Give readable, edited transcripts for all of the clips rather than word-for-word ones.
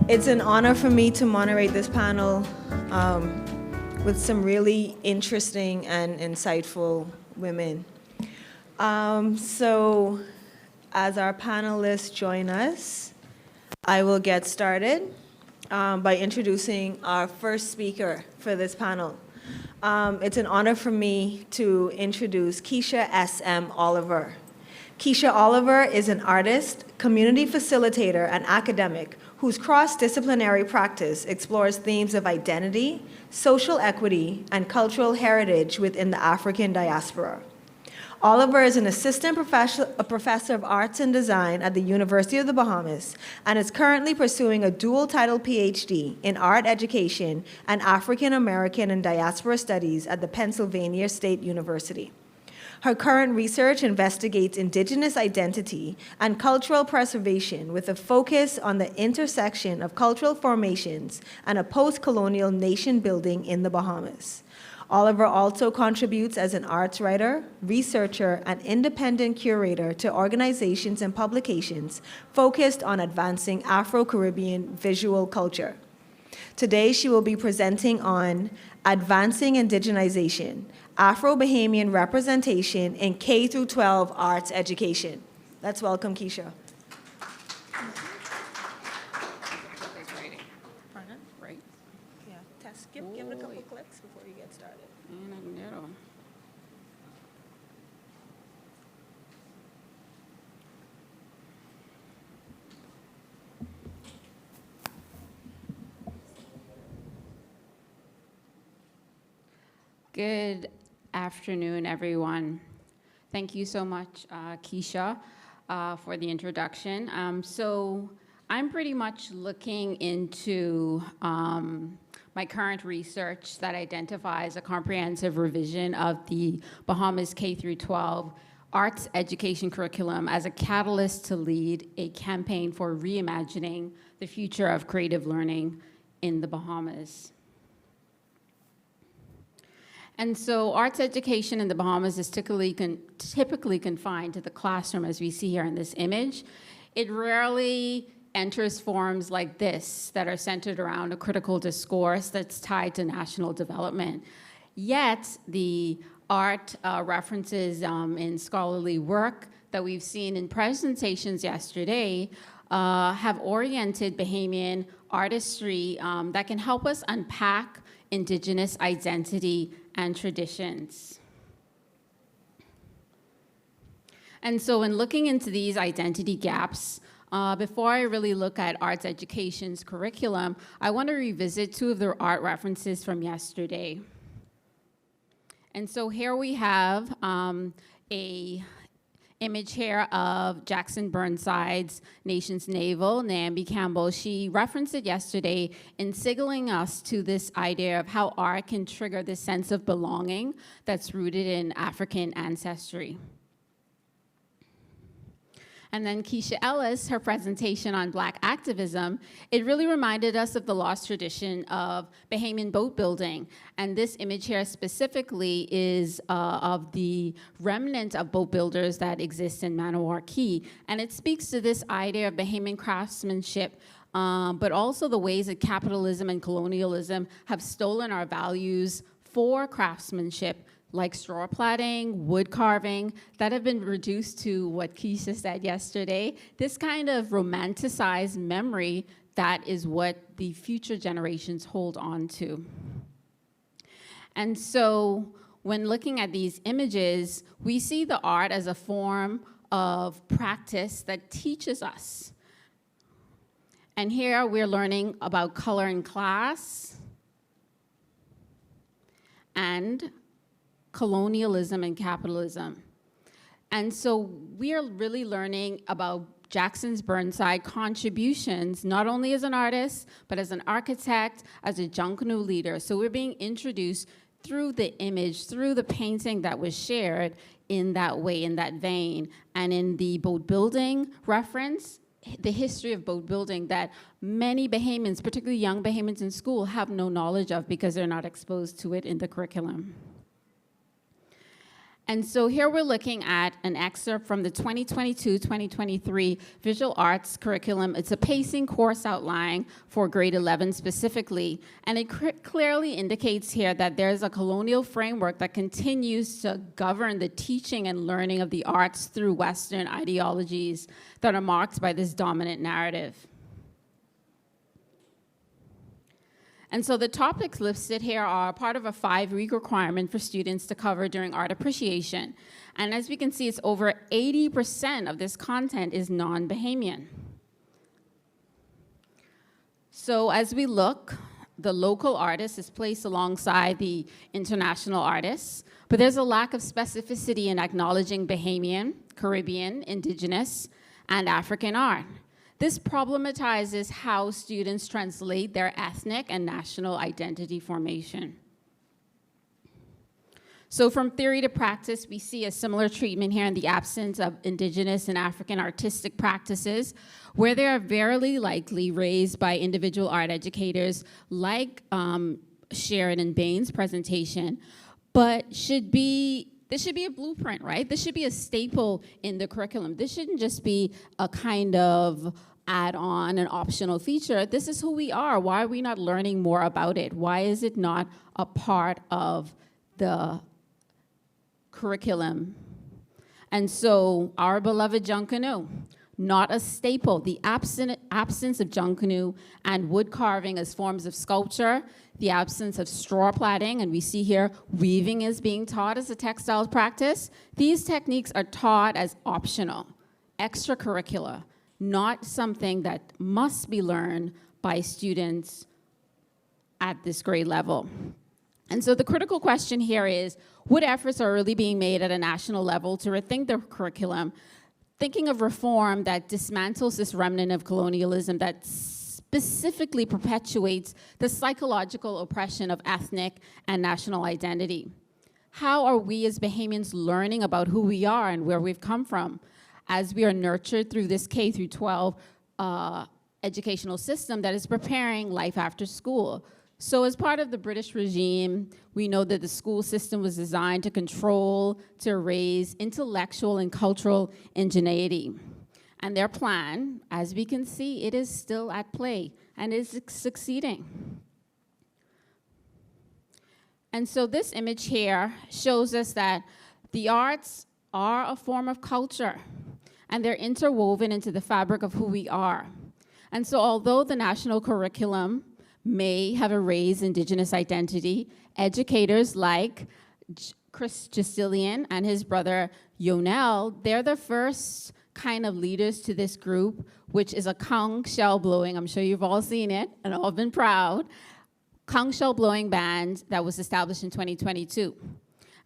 It's an honor for me to moderate this panel with some really interesting and insightful women. So as our panelists join us, I will get started by introducing our first speaker for this panel. It's an honor for me to introduce Keisha S.M. Oliver. Keisha Oliver is an artist, community facilitator, and academic whose cross-disciplinary practice explores themes of identity, social equity, and cultural heritage within the African diaspora. Oliver is an assistant professor of arts and design at the University of the Bahamas and is currently pursuing a dual-title PhD in art education and African American and diaspora studies at the Pennsylvania State University. Her current research investigates indigenous identity and cultural preservation with a focus on the intersection of cultural formations and a post-colonial nation building in the Bahamas. Oliver also contributes as an arts writer, researcher, and independent curator to organizations and publications focused on advancing Afro-Caribbean visual culture. Today, she will be presenting on Advancing Indigenization, Afro-Bahamian Representation in K-12 Arts Education. Let's welcome Keisha. Right. Yeah, test. Give it a couple clicks before you get started. Good afternoon, everyone. Thank you so much, Keisha, for the introduction. So I'm pretty much looking into my current research that identifies a comprehensive revision of the Bahamas K-12 arts education curriculum as a catalyst to lead a campaign for reimagining the future of creative learning in the Bahamas. And so arts education in the Bahamas is typically confined to the classroom, as we see here in this image. It rarely enters forums like this that are centered around a critical discourse that's tied to national development. Yet, the art references in scholarly work that we've seen in presentations yesterday have oriented Bahamian artistry that can help us unpack indigenous identity and traditions. And so in looking into these identity gaps, before I really look at arts education's curriculum, I want to revisit two of their art references from yesterday. And so here we have a image here of Jackson Burnside's Nation's Naval, Naomi Campbell. She referenced it yesterday in signaling us to this idea of how art can trigger this sense of belonging that's rooted in African ancestry. And then Keisha Ellis, her presentation on Black activism, it really reminded us of the lost tradition of Bahamian boat building. And this image here specifically is of the remnant of boat builders that exist in Manowar Key. And it speaks to this idea of Bahamian craftsmanship, but also the ways that capitalism and colonialism have stolen our values for craftsmanship, like straw plaiting, wood carving, that have been reduced to what Keisha said yesterday, this kind of romanticized memory that is what the future generations hold on to. And so when looking at these images, we see the art as a form of practice that teaches us. And here we're learning about color and class and colonialism and capitalism. And so we are really learning about Jackson Burnside contributions, not only as an artist, but as an architect, as a Junkanoo leader. So we're being introduced through the image, through the painting that was shared in that way, in that vein. And in the boat building reference, the history of boat building that many Bahamians, particularly young Bahamians in school, have no knowledge of because they're not exposed to it in the curriculum. And so here we're looking at an excerpt from the 2022-2023 Visual Arts curriculum. It's a pacing course outline for grade 11 specifically, and it clearly indicates here that there's a colonial framework that continues to govern the teaching and learning of the arts through Western ideologies that are marked by this dominant narrative. And so the topics listed here are part of a 5-week requirement for students to cover during art appreciation. And as we can see, it's over 80% of this content is non-Bahamian. So as we look, the local artist is placed alongside the international artists, but there's a lack of specificity in acknowledging Bahamian, Caribbean, Indigenous, and African art. This problematizes how students translate their ethnic and national identity formation. So from theory to practice, we see a similar treatment here in the absence of Indigenous and African artistic practices, where they are very likely raised by individual art educators like Sharon and Bain's presentation, but this should be a blueprint, right? This should be a staple in the curriculum. This shouldn't just be a kind of add-on, an optional feature. This is who we are. Why are we not learning more about it? Why is it not a part of the curriculum? And so our beloved Junkanoo, not a staple. The absence of Junkanoo and wood carving as forms of sculpture, the absence of straw plaiting, and we see here weaving is being taught as a textile practice. These techniques are taught as optional, extracurricular, not something that must be learned by students at this grade level. And so the critical question here is, what efforts are really being made at a national level to rethink the curriculum, thinking of reform that dismantles this remnant of colonialism that specifically perpetuates the psychological oppression of ethnic and national identity? How are we as Bahamians learning about who we are and where we've come from, as we are nurtured through this K through 12 educational system that is preparing life after school? So as part of the British regime, we know that the school system was designed to control, to raise intellectual and cultural ingenuity. And their plan, as we can see, it is still at play and is succeeding. And so this image here shows us that the arts are a form of culture, and they're interwoven into the fabric of who we are. And so although the national curriculum may have erased Indigenous identity, educators like Chris Justilian and his brother Yonel, they're the first kind of leaders to this group, which is a conch shell blowing, I'm sure you've all seen it and all been proud, conch shell blowing band that was established in 2022.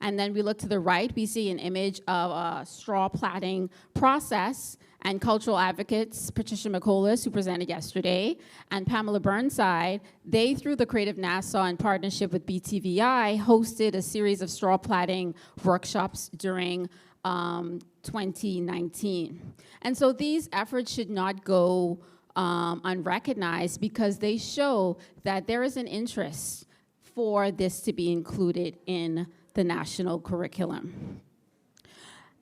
And then we look to the right, we see an image of a straw plaiting process, and cultural advocates, Patricia McCollis, who presented yesterday, and Pamela Burnside, they, through the Creative Nassau in partnership with BTVI, hosted a series of straw plaiting workshops during 2019. And so these efforts should not go unrecognized, because they show that there is an interest for this to be included in the national curriculum.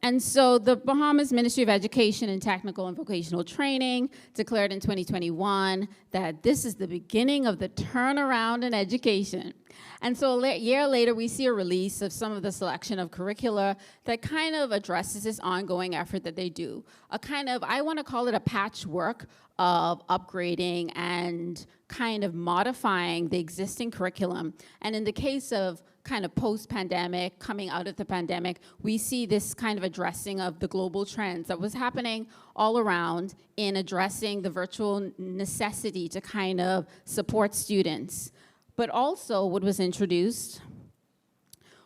And so the Bahamas Ministry of Education and Technical and Vocational Training declared in 2021 that this is the beginning of the turnaround in education. And so a year later, we see a release of some of the selection of curricula that kind of addresses this ongoing effort that they do. A kind of, I want to call it a patchwork of upgrading and kind of modifying the existing curriculum. And in the case of kind of post-pandemic, coming out of the pandemic, we see this kind of addressing of the global trends that was happening all around in addressing the virtual necessity to kind of support students. But also what was introduced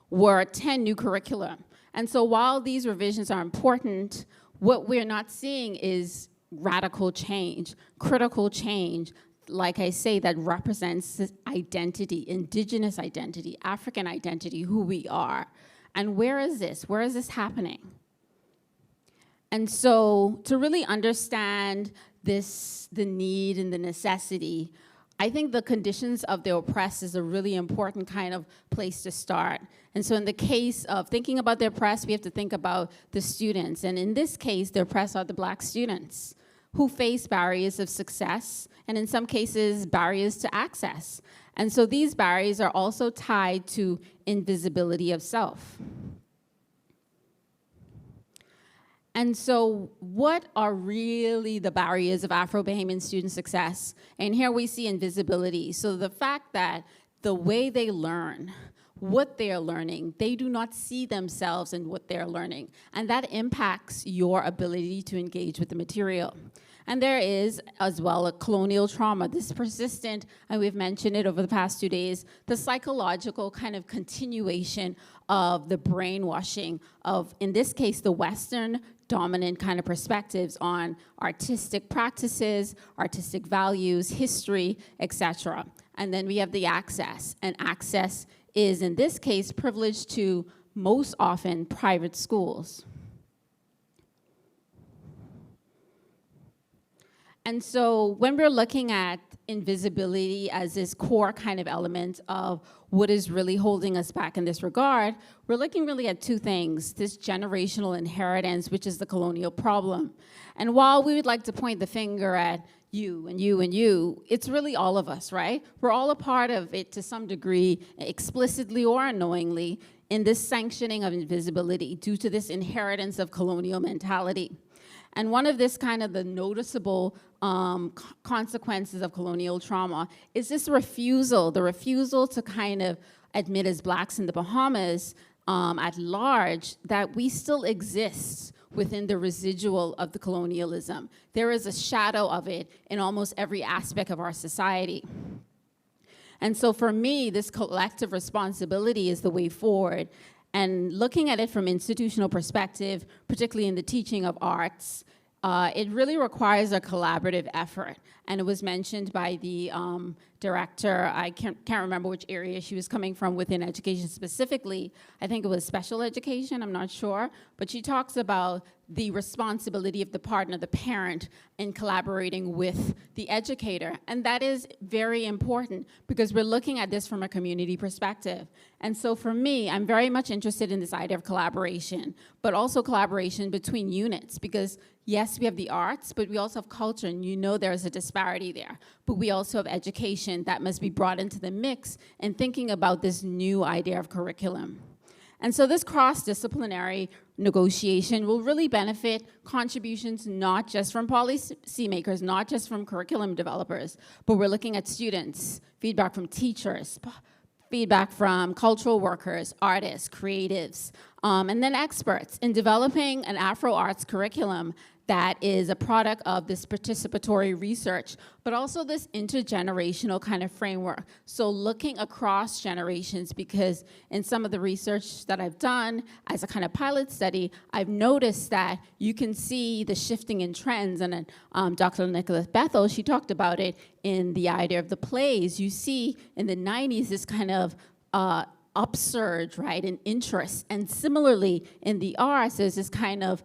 were 10 new curricula. And so while these revisions are important, what we're not seeing is radical change, critical change, like I say, that represents this identity, Indigenous identity, African identity, who we are. And where is this? Where is this happening? And so to really understand this, the need and the necessity, I think the conditions of the oppressed is a really important kind of place to start. And so in the case of thinking about the oppressed, we have to think about the students. And in this case, the oppressed are the Black students who face barriers of success, and in some cases, barriers to access. And so these barriers are also tied to invisibility of self. And so what are really the barriers of Afro-Bahamian student success? And here we see invisibility. So the fact that the way they learn, what they're learning, they do not see themselves in what they're learning. And that impacts your ability to engage with the material. And there is, as well, a colonial trauma. This persistent, and we've mentioned it over the past 2 days, the psychological kind of continuation of the brainwashing of, in this case, the Western dominant kind of perspectives on artistic practices, artistic values, history, etc. And then we have the access, and access is, in this case, privileged to most often private schools. And so when we're looking at invisibility as this core kind of element of what is really holding us back in this regard, we're looking really at two things: this generational inheritance, which is the colonial problem. And while we would like to point the finger at you and you and you, it's really all of us, right? We're all a part of it to some degree, explicitly or unknowingly, in this sanctioning of invisibility due to this inheritance of colonial mentality. And one of this kind of the noticeable consequences of colonial trauma is this refusal, the refusal to kind of admit as Blacks in the Bahamas at large that we still exist within the residual of the colonialism. There is a shadow of it in almost every aspect of our society. And so for me, this collective responsibility is the way forward. And looking at it from institutional perspective, particularly in the teaching of arts, it really requires a collaborative effort. And it was mentioned by the director, I can't remember which area she was coming from within education specifically. I think it was special education, I'm not sure. But she talks about the responsibility of the partner, the parent, in collaborating with the educator. And that is very important because we're looking at this from a community perspective. And so for me, I'm very much interested in this idea of collaboration, but also collaboration between units, because yes, we have the arts, but we also have culture, and you know there's a disparity there. But we also have education that must be brought into the mix in thinking about this new idea of curriculum. And so this cross-disciplinary negotiation will really benefit contributions not just from policymakers, not just from curriculum developers, but we're looking at students, feedback from teachers, feedback from cultural workers, artists, creatives, and then experts in developing an Afro arts curriculum that is a product of this participatory research, but also this intergenerational kind of framework. So looking across generations, because in some of the research that I've done as a kind of pilot study, I've noticed that you can see the shifting in trends. And then Dr. Nicholas Bethel, she talked about it in the idea of the plays. You see in the 90s this kind of upsurge, right, in interest. And similarly in the arts, there's this kind of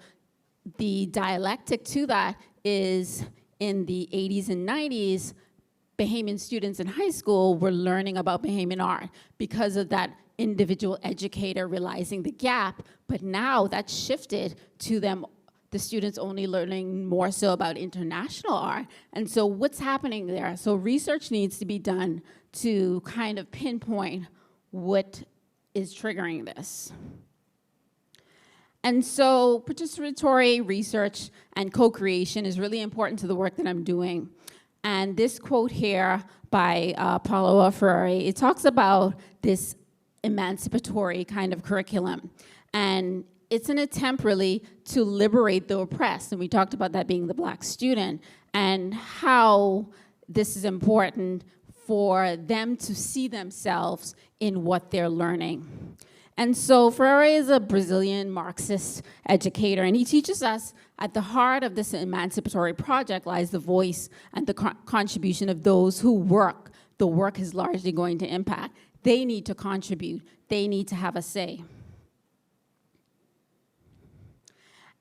the dialectic to that is in the 80s and 90s, Bahamian students in high school were learning about Bahamian art because of that individual educator realizing the gap, but now that's shifted to them, the students only learning more so about international art. And so what's happening there? So research needs to be done to kind of pinpoint what is triggering this. And so participatory research and co-creation is really important to the work that I'm doing. And this quote here by Paulo Freire, it talks about this emancipatory kind of curriculum. And it's an attempt really to liberate the oppressed. And we talked about that being the Black student and how this is important for them to see themselves in what they're learning. And so Freire is a Brazilian Marxist educator, and he teaches us at the heart of this emancipatory project lies the voice and the contribution of those who work. The work is largely going to impact. They need to contribute. They need to have a say.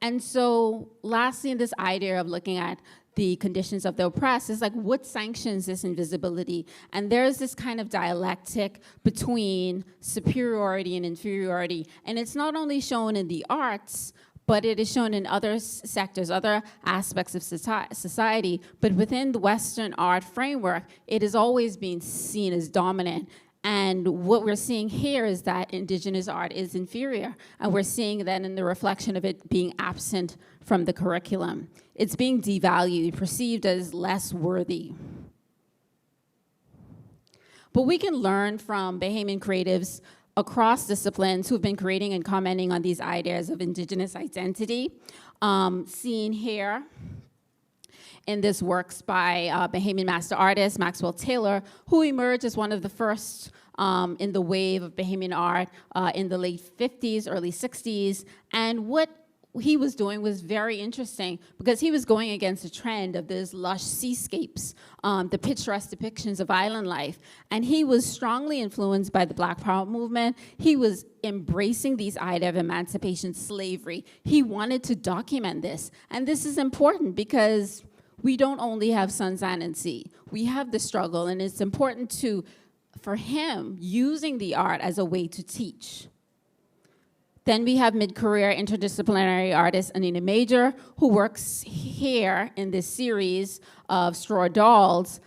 And so lastly, in this idea of looking at the conditions of the oppressed, is like, what sanctions this invisibility? And there's this kind of dialectic between superiority and inferiority. And it's not only shown in the arts, but it is shown in other sectors, other aspects of society. But within the Western art framework, it has always been seen as dominant. And what we're seeing here is that indigenous art is inferior. And we're seeing that in the reflection of it being absent from the curriculum. It's being devalued, perceived as less worthy. But we can learn from Bahamian creatives across disciplines who've been creating and commenting on these ideas of indigenous identity. Seen here in this works by Bahamian master artist Maxwell Taylor, who emerged as one of the first in the wave of Bahamian art in the late 50s, early 60s. And what he was doing was very interesting because he was going against the trend of these lush seascapes, the picturesque depictions of island life. And he was strongly influenced by the Black Power movement. He was embracing these ideas of emancipation, slavery. He wanted to document this. And this is important because we don't only have sun, sand, and sea. We have the struggle, and it's important for him, using the art as a way to teach. Then we have mid-career interdisciplinary artist Anina Major, who works here in this series of straw dolls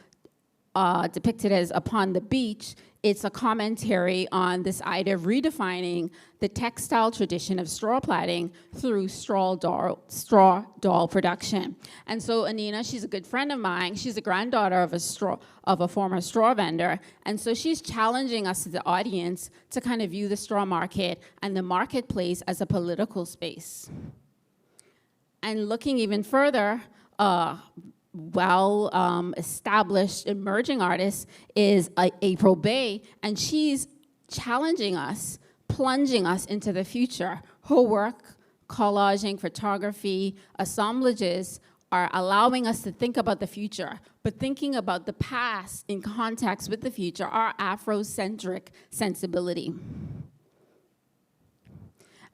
depicted as Upon the Beach. It's a commentary on this idea of redefining the textile tradition of straw plaiting through straw doll production. And so Anina, she's a good friend of mine. She's a granddaughter of a former straw vendor. And so she's challenging us, the audience, to kind of view the straw market and the marketplace as a political space. And looking even further, established emerging artist is April Bay, and she's challenging us, plunging us into the future. Her work, collaging, photography, assemblages are allowing us to think about the future, but thinking about the past in context with the future, our Afrocentric sensibility.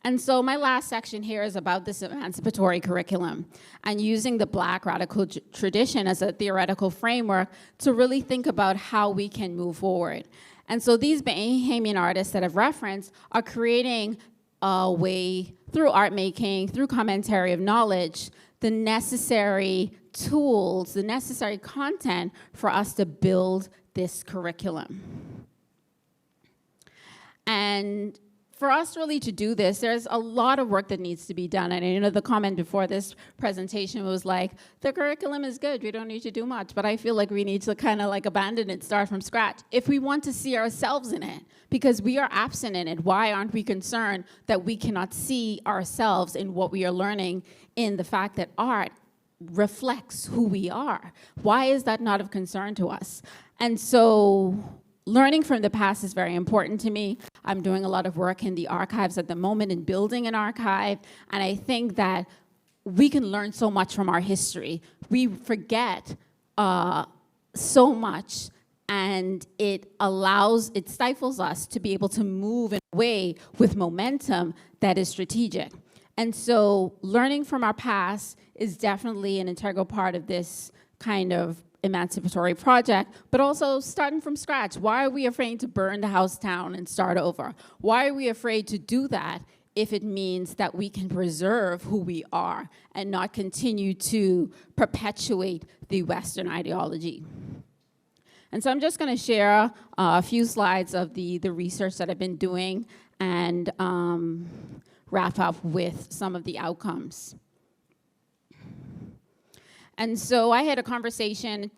And so my last section here is about this emancipatory curriculum and using the Black radical tradition as a theoretical framework to really think about how we can move forward. And so these Bahamian artists that I've referenced are creating a way, through art making, through commentary of knowledge, the necessary tools, the necessary content for us to build this curriculum. And for us really to do this, there's a lot of work that needs to be done. And the comment before this presentation was like, the curriculum is good, we don't need to do much. But I feel like we need to kind of like abandon it, start from scratch, if we want to see ourselves in it, because we are absent in it. Why aren't we concerned that we cannot see ourselves in what we are learning, in the fact that art reflects who we are? Why is that not of concern to us? And so learning from the past is very important to me. I'm doing a lot of work in the archives at the moment in building an archive, and I think that we can learn so much from our history. We forget so much, and it stifles us to be able to move in a way with momentum that is strategic. And so learning from our past is definitely an integral part of this kind of emancipatory project, but also starting from scratch. Why are we afraid to burn the house down and start over? Why are we afraid to do that if it means that we can preserve who we are and not continue to perpetuate the Western ideology? And so I'm just going to share a few slides of the research that I've been doing and wrap up with some of the outcomes. And so I had a conversation,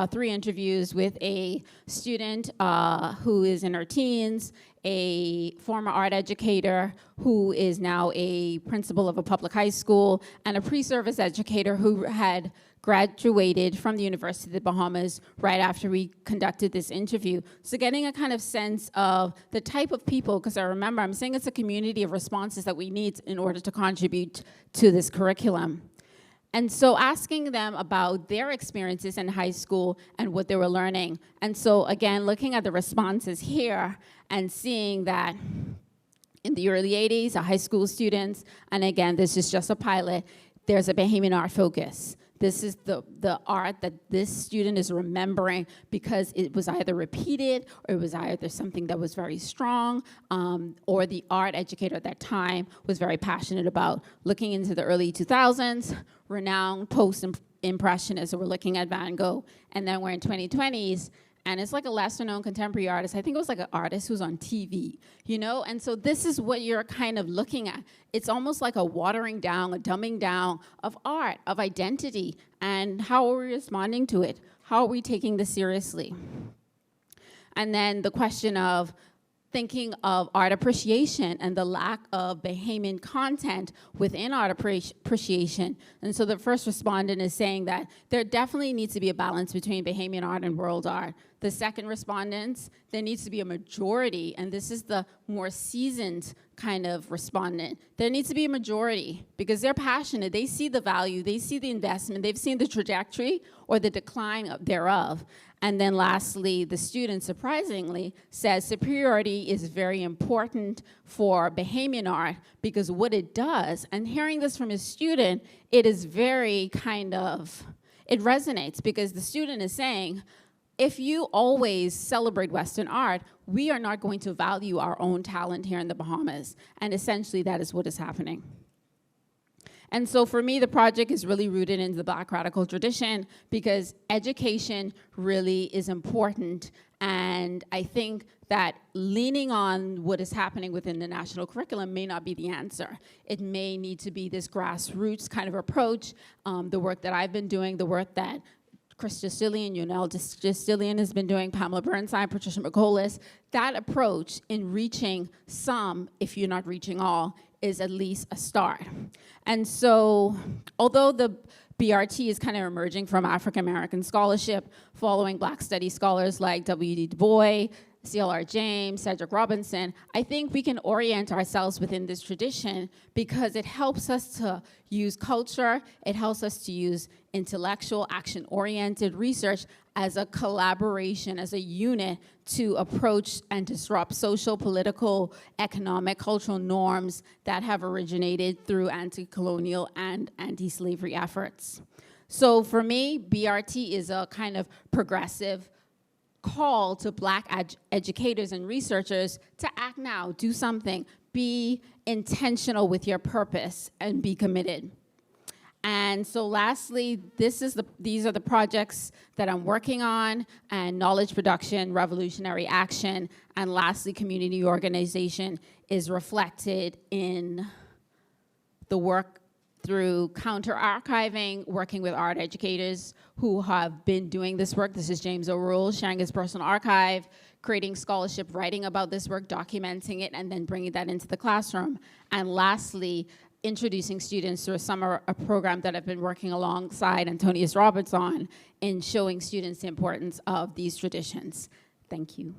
3 interviews with a student who is in her teens, a former art educator who is now a principal of a public high school, and a pre-service educator who had graduated from the University of the Bahamas right after we conducted this interview. So getting a kind of sense of the type of people, because I remember I'm saying it's a community of responses that we need in order to contribute to this curriculum. And so asking them about their experiences in high school and what they were learning. And so again, looking at the responses here and seeing that in the early 80s, high school students, and again, this is just a pilot, there's a Bahamian art focus. this is the art that this student is remembering because it was either repeated or it was either something that was very strong, or the art educator at that time was very passionate about. Looking into the early 2000s, renowned post-impressionists, so we're looking at Van Gogh, and then we're in 2020s, and it's like a lesser-known contemporary artist. I think it was like an artist who's on TV, you know? And so this is what you're kind of looking at. It's almost like a watering down, a dumbing down of art, of identity, and how are we responding to it? How are we taking this seriously? And then the question of thinking of art appreciation and the lack of Bahamian content within art appreciation. And so the first respondent is saying that there definitely needs to be a balance between Bahamian art and world art. The second respondents, there needs to be a majority, and this is the more seasoned kind of respondent. There needs to be a majority because they're passionate, they see the value, they see the investment, they've seen the trajectory or the decline thereof. And then lastly, the student, surprisingly, says superiority is very important for Bahamian art because what it does, and hearing this from a student, it is very kind of, it resonates because the student is saying, if you always celebrate Western art, we are not going to value our own talent here in the Bahamas. And essentially, that is what is happening. And so for me, the project is really rooted in the Black radical tradition because education really is important. And I think that leaning on what is happening within the national curriculum may not be the answer. It may need to be this grassroots kind of approach. The work that I've been doing, the work that Chris Justillian, Yonel Justillian has been doing, Pamela Burnside, Patricia McColas, that approach in reaching some, if you're not reaching all, is at least a start. And so, although the BRT is kind of emerging from African American scholarship, following Black studies scholars like W.D. Du Bois, C.L.R. James, Cedric Robinson, I think we can orient ourselves within this tradition because it helps us to use culture, it helps us to use intellectual, action-oriented research as a collaboration, as a unit to approach and disrupt social, political, economic, cultural norms that have originated through anti-colonial and anti-slavery efforts. So for me, BRT is a kind of progressive call to Black educators and researchers to act now, do something, be intentional with your purpose, and be committed. And so lastly, these are the projects that I'm working on, and knowledge production, revolutionary action, and lastly, community organization is reflected in the work through counter-archiving, working with art educators who have been doing this work. This is James O'Rourke sharing his personal archive, creating scholarship, writing about this work, documenting it, and then bringing that into the classroom. And lastly, introducing students through a program that I've been working alongside Antonius Roberts on in showing students the importance of these traditions. Thank you.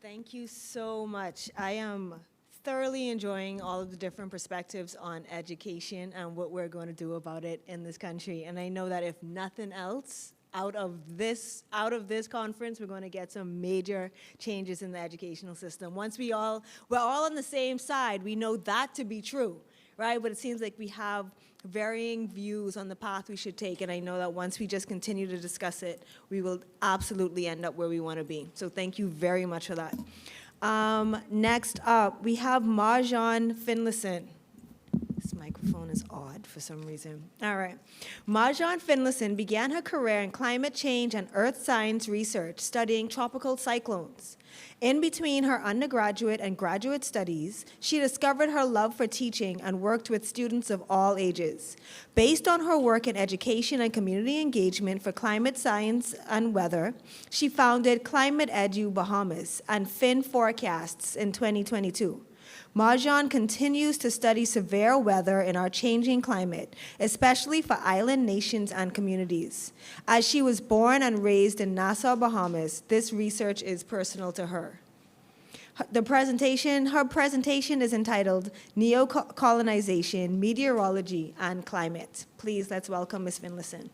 Thank you so much. I am thoroughly enjoying all of the different perspectives on education and what we're going to do about it in this country. And I know that if nothing else, out of this conference, we're going to get some major changes in the educational system. Once we're all on the same side, we know that to be true, right? But it seems like we have varying views on the path we should take, and I know that once we just continue to discuss it, we will absolutely end up where we want to be. So thank you very much for that. Next up, we have Marjan Finlayson. This microphone is odd for some reason. All right. Marjan Finlayson began her career in climate change and earth science research, studying tropical cyclones. In between her undergraduate and graduate studies, she discovered her love for teaching and worked with students of all ages. Based on her work in education and community engagement for climate science and weather, she founded Climate Edu Bahamas and Fin Forecasts in 2022. Marjan continues to study severe weather in our changing climate, especially for island nations and communities. As she was born and raised in Nassau, Bahamas, this research is personal to her. Her presentation is entitled Neo-Colonization, Meteorology, and Climate. Please, let's welcome Ms. Finlayson.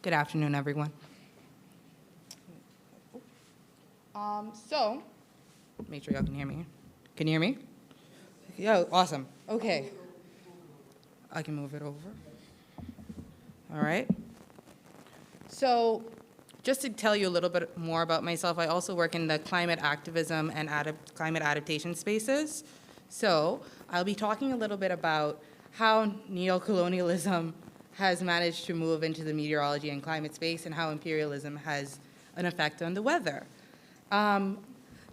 Good afternoon, everyone. So, make sure y'all can hear me. Can you hear me? Yeah, awesome. Okay. I can move it over. All right. So, just to tell you a little bit more about myself, I also work in the climate activism and climate adaptation spaces. So, I'll be talking a little bit about how neocolonialism has managed to move into the meteorology and climate space and how imperialism has an effect on the weather.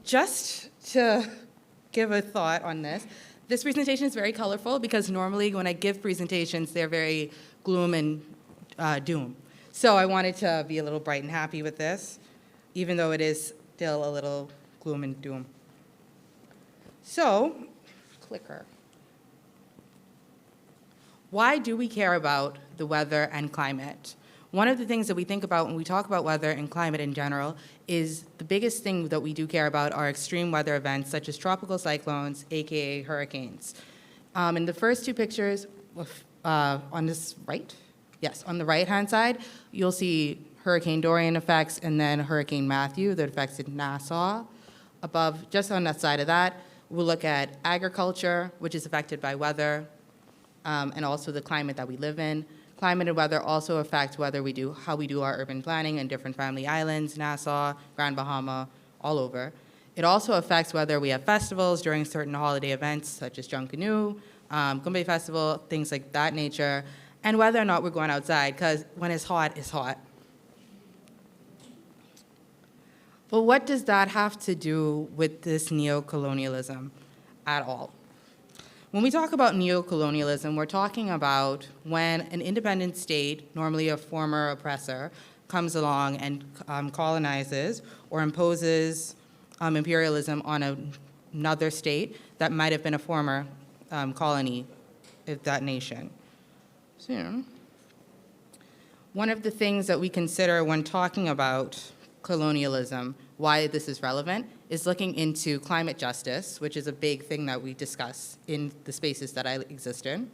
Just to give a thought on this, this presentation is very colorful because normally when I give presentations, they're very gloom and doom. So I wanted to be a little bright and happy with this, even though it is still a little gloom and doom. So, clicker. Why do we care about the weather and climate? One of the things that we think about when we talk about weather and climate in general is the biggest thing that we do care about are extreme weather events such as tropical cyclones, AKA hurricanes. In the first two pictures on this right, yes, on the right-hand side, you'll see Hurricane Dorian effects and then Hurricane Matthew that affected Nassau. Above, just on that side of that, we'll look at agriculture, which is affected by weather, and also the climate that we live in. Climate and weather also affect how we do our urban planning in different family islands, Nassau, Grand Bahama, all over. It also affects whether we have festivals during certain holiday events such as Junkanoo, Kumbay Festival, things like that nature, and whether or not we're going outside, because when it's hot, it's hot. But what does that have to do with this neocolonialism at all? When we talk about neocolonialism, we're talking about when an independent state, normally a former oppressor, comes along and colonizes or imposes imperialism on another state that might have been a former colony of that nation. So, one of the things that we consider when talking about colonialism, why this is relevant, is looking into climate justice, which is a big thing that we discuss in the spaces that I exist in.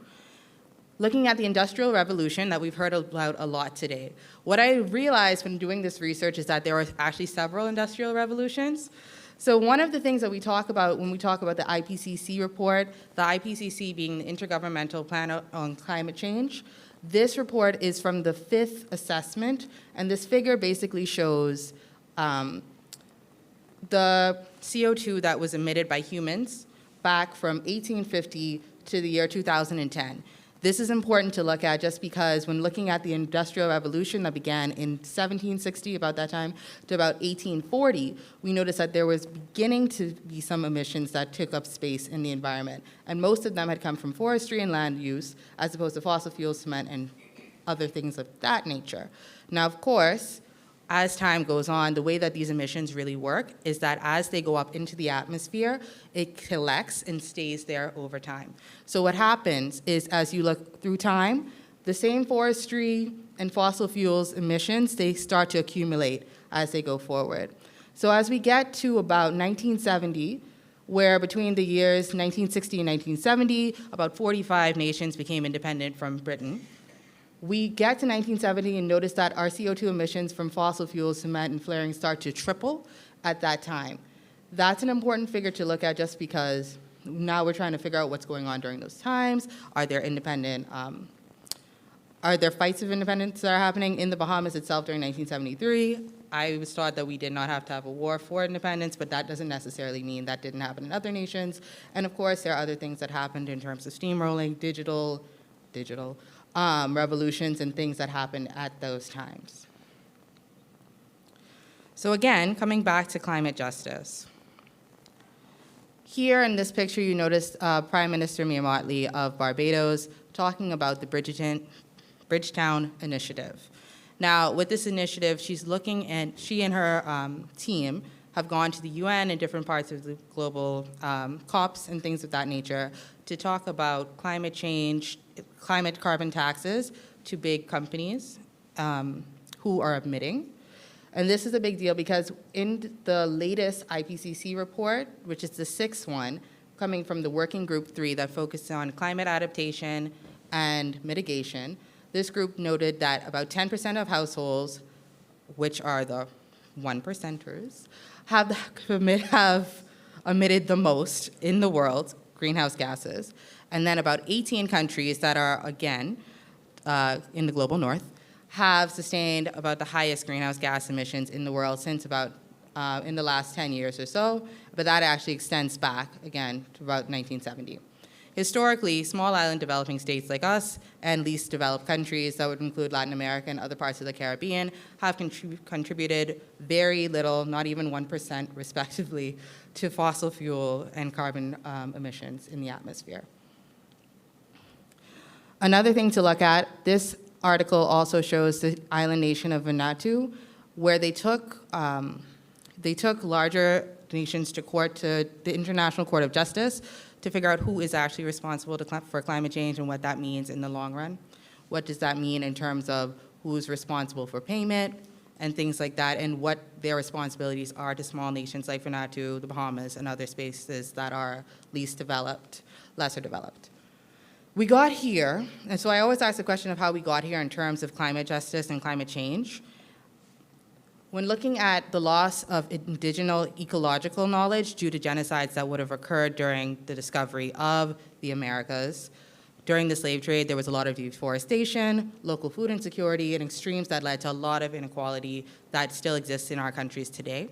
Looking at the Industrial Revolution that we've heard about a lot today. What I realized when doing this research is that there were actually several industrial revolutions. So one of the things that we talk about when we talk about the IPCC report, the IPCC being the Intergovernmental Plan on Climate Change, this report is from the 5th assessment, and this figure basically shows the CO2 that was emitted by humans back from 1850 to the year 2010. This is important to look at just because when looking at the Industrial Revolution that began in 1760, about that time, to about 1840, we noticed that there was beginning to be some emissions that took up space in the environment. And most of them had come from forestry and land use, as opposed to fossil fuels, cement, and other things of that nature. Now, of course, as time goes on, the way that these emissions really work is that as they go up into the atmosphere, it collects and stays there over time. So what happens is as you look through time, the same forestry and fossil fuels emissions, they start to accumulate as they go forward. So as we get to about 1970, where between the years 1960 and 1970, about 45 nations became independent from Britain. We get to 1970 and notice that our CO2 emissions from fossil fuels, cement, and flaring start to triple at that time. That's an important figure to look at just because now we're trying to figure out what's going on during those times. Are there fights of independence that are happening in the Bahamas itself during 1973? I was taught that we did not have to have a war for independence, but that doesn't necessarily mean that didn't happen in other nations. And of course, there are other things that happened in terms of steamrolling, digital revolutions and things that happened at those times. So again, coming back to climate justice. Here in this picture, you notice Prime Minister Mia Mottley of Barbados talking about the Bridgetown Initiative. Now, with this initiative, she and her team have gone to the UN and different parts of the global COPs and things of that nature to talk about climate change, climate carbon taxes to big companies who are emitting. And this is a big deal because in the latest IPCC report, which is the 6th one, coming from the Working Group 3 that focused on climate adaptation and mitigation, this group noted that about 10% of households, which are the one percenters, have emitted the most in the world greenhouse gases, and then about 18 countries that are, again, in the global north, have sustained about the highest greenhouse gas emissions in the world since about in the last 10 years or so, but that actually extends back, again, to about 1970. Historically, small island developing states like us and least developed countries that would include Latin America and other parts of the Caribbean have contributed very little, not even 1% respectively, to fossil fuel and carbon emissions in the atmosphere. Another thing to look at, this article also shows the island nation of Vanuatu, where they took larger nations to court, to the International Court of Justice, to figure out who is actually responsible for climate change and what that means in the long run. What does that mean in terms of who's responsible for payment and things like that, and what their responsibilities are to small nations like Vanuatu, the Bahamas, and other spaces that are least developed, lesser developed. We got here, and so I always ask the question of how we got here in terms of climate justice and climate change. When looking at the loss of indigenous ecological knowledge due to genocides that would have occurred during the discovery of the Americas, during the slave trade, there was a lot of deforestation, local food insecurity, and extremes that led to a lot of inequality that still exists in our countries today.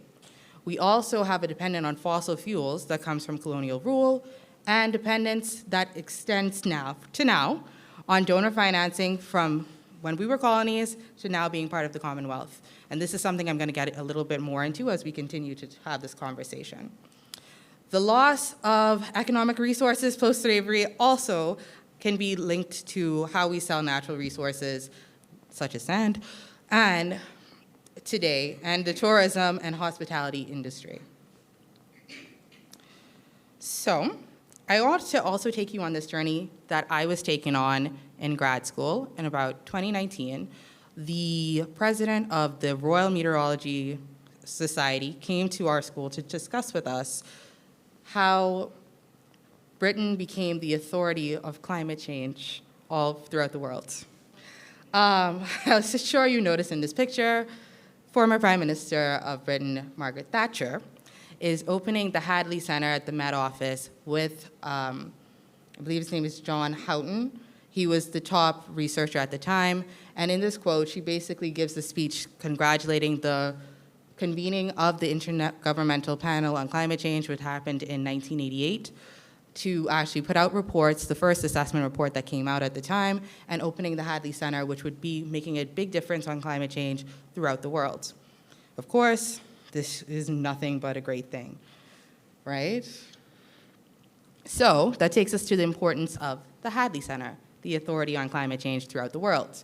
We also have a dependence on fossil fuels that comes from colonial rule, and dependence that extends now on donor financing from when we were colonies to now being part of the Commonwealth. And this is something I'm going to get a little bit more into as we continue to have this conversation. The loss of economic resources post-slavery also can be linked to how we sell natural resources, such as sand, and today, and the tourism and hospitality industry. So, I want to also take you on this journey that I was taken on in grad school in about 2019. The president of the Royal Meteorology Society came to our school to discuss with us how Britain became the authority of climate change all throughout the world. I'm sure you noticed in this picture, former Prime Minister of Britain, Margaret Thatcher, is opening the Hadley Center at the Met Office with, I believe his name is John Houghton. He was the top researcher at the time. And in this quote, she basically gives a speech congratulating the convening of the Intergovernmental Panel on Climate Change, which happened in 1988, to actually put out reports, the first assessment report that came out at the time, and opening the Hadley Center, which would be making a big difference on climate change throughout the world. Of course, this is nothing but a great thing, right? So that takes us to the importance of the Hadley Center, the authority on climate change throughout the world.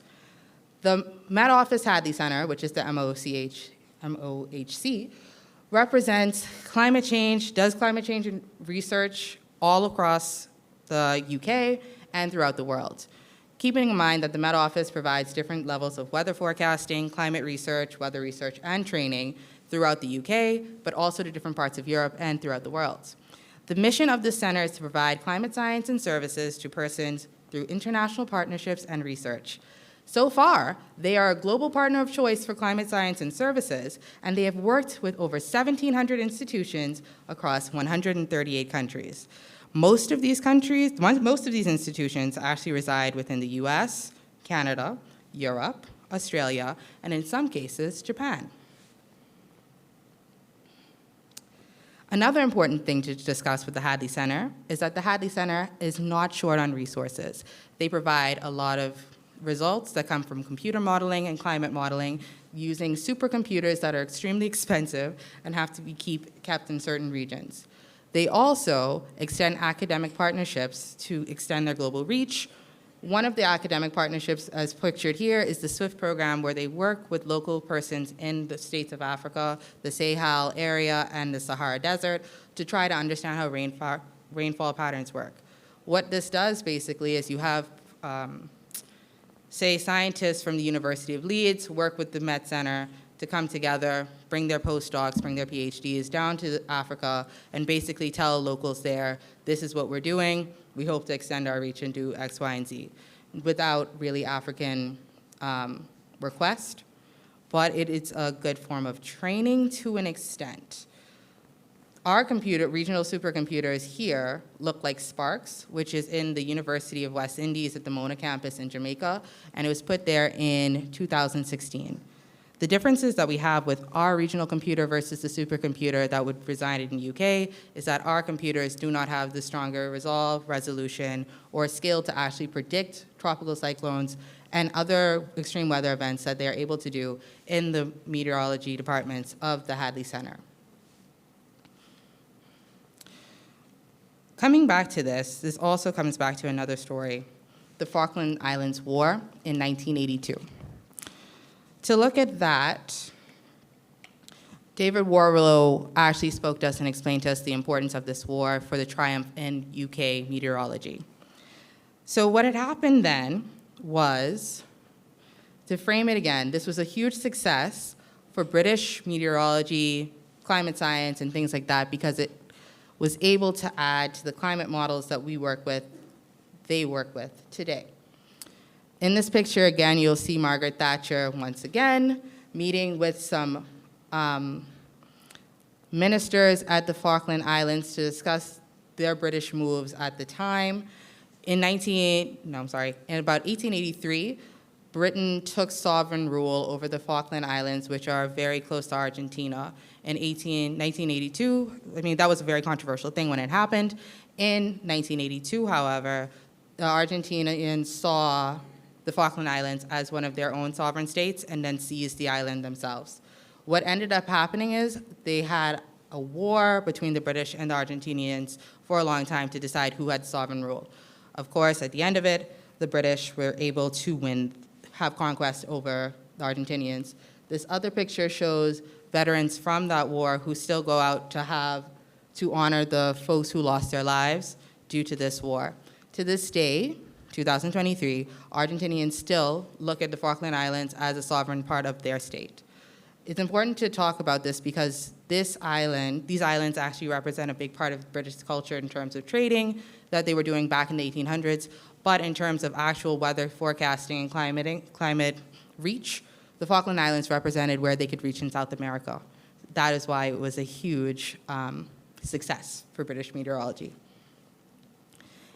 The Met Office Hadley Center, which is the MOHC, represents climate change, does climate change research all across the UK and throughout the world. Keeping in mind that the Met Office provides different levels of weather forecasting, climate research, weather research, and training throughout the UK, but also to different parts of Europe and throughout the world. The mission of this center is to provide climate science and services to persons through international partnerships and research. So far, they are a global partner of choice for climate science and services, and they have worked with over 1,700 institutions across 138 countries. Most of these institutions actually reside within the US, Canada, Europe, Australia, and in some cases, Japan. Another important thing to discuss with the Hadley Center is that the Hadley Center is not short on resources. They provide a lot of results that come from computer modeling and climate modeling using supercomputers that are extremely expensive and have to be kept in certain regions. They also extend academic partnerships to extend their global reach. One of the academic partnerships, as pictured here, is the SWIFT program, where they work with local persons in the states of Africa, the Sahel area, and the Sahara Desert to try to understand how rainfall patterns work. What this does, basically, is you have, say, scientists from the University of Leeds work with the Met Center to come together, bring their postdocs, bring their PhDs down to Africa, and basically tell locals there, this is what we're doing. We hope to extend our reach and do X, Y, and Z, without really African request but it is a good form of training to an extent. Our regional supercomputers here look like Sparks, which is in the University of West Indies at the Mona campus in Jamaica, and it was put there in 2016. The differences that we have with our regional computer versus the supercomputer that would reside in the UK is that our computers do not have the stronger resolve, resolution, or skill to actually predict tropical cyclones and other extreme weather events that they are able to do in the meteorology departments of the Hadley Center. Coming back to this also comes back to another story, the Falkland Islands War in 1982. To look at that, David Warlow actually spoke to us and explained to us the importance of this war for the triumph in UK meteorology. So what had happened then was, to frame it again, this was a huge success for British meteorology, climate science, and things like that because it was able to add to the climate models that we work with, they work with today. In this picture, again, you'll see Margaret Thatcher once again meeting with some ministers at the Falkland Islands to discuss their British moves at the time. In about 1883, Britain took sovereign rule over the Falkland Islands, which are very close to Argentina. In 1982, that was a very controversial thing when it happened. In 1982, however, the Argentinians saw the Falkland Islands as one of their own sovereign states and then seized the island themselves. What ended up happening is they had a war between the British and the Argentinians for a long time to decide who had sovereign rule. Of course, at the end of it, the British were able to have conquest over the Argentinians. This other picture shows veterans from that war who still go out to honor the folks who lost their lives due to this war. To this day, 2023, Argentinians still look at the Falkland Islands as a sovereign part of their state. It's important to talk about this because these islands actually represent a big part of British culture in terms of trading that they were doing back in the 1800s, but in terms of actual weather forecasting and climate reach, the Falkland Islands represented where they could reach in South America. That is why it was a huge success for British meteorology.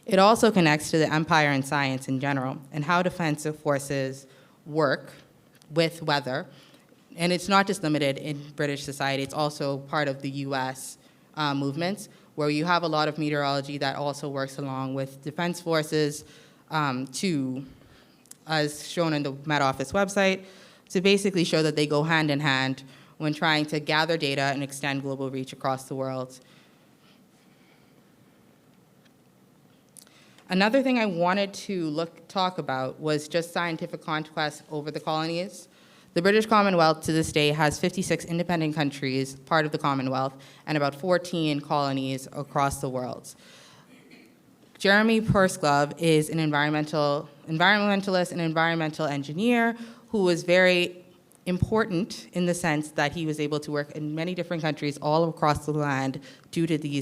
It also connects to the empire and science in general and how defensive forces work with weather. And it's not just limited in British society, it's also part of the US movements, where you have a lot of meteorology that also works along with defense forces as shown in the Met Office website, to basically show that they go hand in hand when trying to gather data and extend global reach across the world. Another thing I wanted to talk about was just scientific conquest over the colonies. The British Commonwealth to this day has 56 independent countries, part of the Commonwealth, and about 14 colonies across the world. Jeremy Pursglove is an environmentalist and environmental engineer who was very important in the sense that he was able to work in many different countries all across the land due to the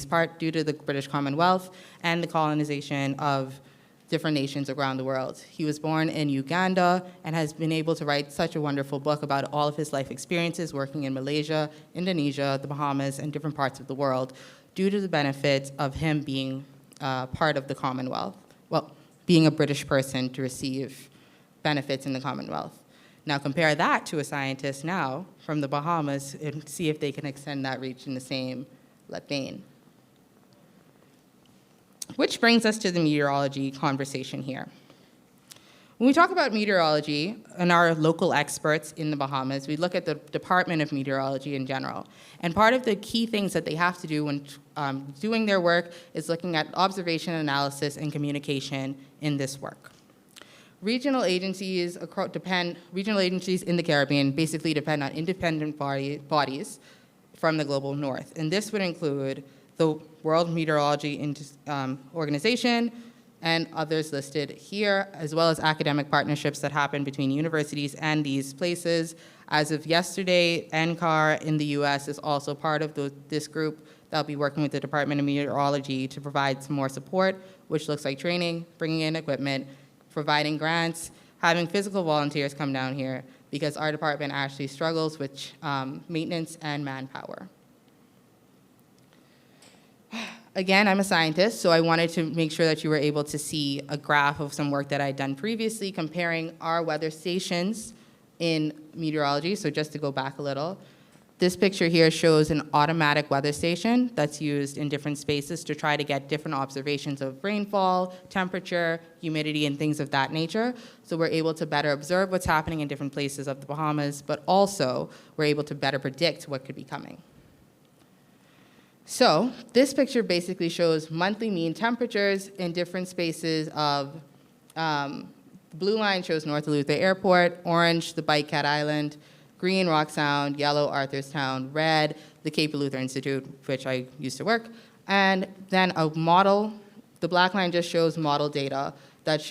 British Commonwealth and the colonization of different nations around the world. He was born in Uganda and has been able to write such a wonderful book about all of his life experiences working in Malaysia, Indonesia, the Bahamas, and different parts of the world due to the benefits of him being part of the Commonwealth. Well, being a British person to receive benefits in the Commonwealth. Now compare that to a scientist now from the Bahamas and see if they can extend that reach in the same vein. Which brings us to the meteorology conversation here. When we talk about meteorology and our local experts in the Bahamas, we look at the Department of Meteorology in general. And part of the key things that they have to do when doing their work is looking at observation, analysis, and communication in this work. Regional agencies in the Caribbean basically depend on independent bodies from the global north. And this would include the World Meteorology Organization and others listed here, as well as academic partnerships that happen between universities and these places. As of yesterday, NCAR in the US is also part of this group that'll be working with the Department of Meteorology to provide some more support, which looks like training, bringing in equipment, providing grants, having physical volunteers come down here. because our department actually struggles with maintenance and manpower. Again, I'm a scientist, so I wanted to make sure that you were able to see a graph of some work that I'd done previously comparing our weather stations in meteorology. So just to go back a little, this picture here shows an automatic weather station that's used in different spaces to try to get different observations of rainfall, temperature, humidity, and things of that nature. So we're able to better observe what's happening in different places of the Bahamas, but also we're able to better predict what could be coming. So this picture basically shows monthly mean temperatures in different spaces of, the blue line shows North Aleuther Airport, orange, the Bight Cat Island, green, Rock Sound, yellow, Arthurstown, red, the Cape Eleuthera Institute, which I used to work, and then a model. The black line just shows model data that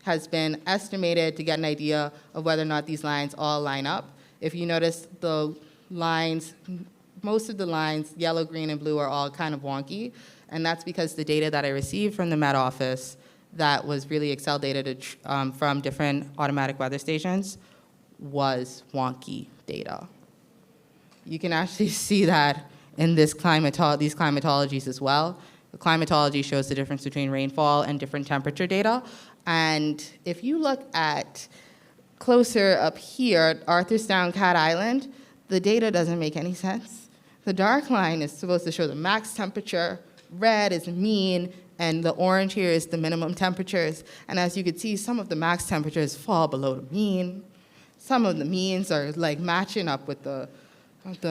has been estimated to get an idea of whether or not these lines all line up. If you notice, the lines, most of the lines, yellow, green, and blue, are all kind of wonky, and that's because the data that I received from the Met Office that was really Excel data from different automatic weather stations was wonky data. You can actually see that in these climatologies as well. The climatology shows the difference between rainfall and different temperature data, and if you look at closer up here, Arthurstown, Cat Island, the data doesn't make any sense. The dark line is supposed to show the max temperature, red is mean, and the orange here is the minimum temperatures. And as you can see, some of the max temperatures fall below the mean. Some of the means are like matching up with the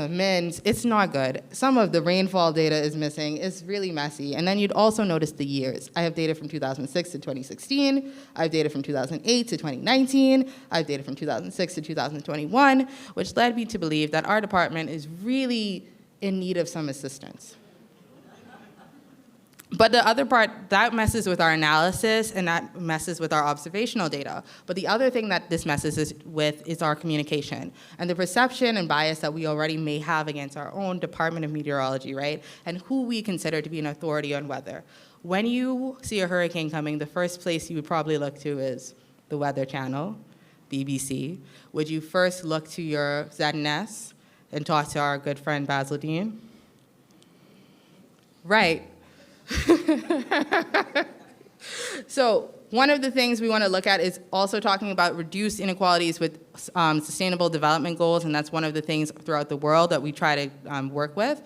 mins. It's not good. Some of the rainfall data is missing. It's really messy. And then you'd also notice the years. I have data from 2006 to 2016. I have data from 2008 to 2019. I have data from 2006 to 2021, which led me to believe that our department is really in need of some assistance. But the other part, that messes with our analysis and that messes with our observational data. But the other thing that this messes with is our communication and the perception and bias that we already may have against our own Department of Meteorology, right? And who we consider to be an authority on weather. When you see a hurricane coming, the first place you would probably look to is the Weather Channel, BBC. Would you first look to your ZNS and talk to our good friend Basil Dean? Right. So one of the things we want to look at is also talking about reduced inequalities with sustainable development goals, and that's one of the things throughout the world that we try to work with.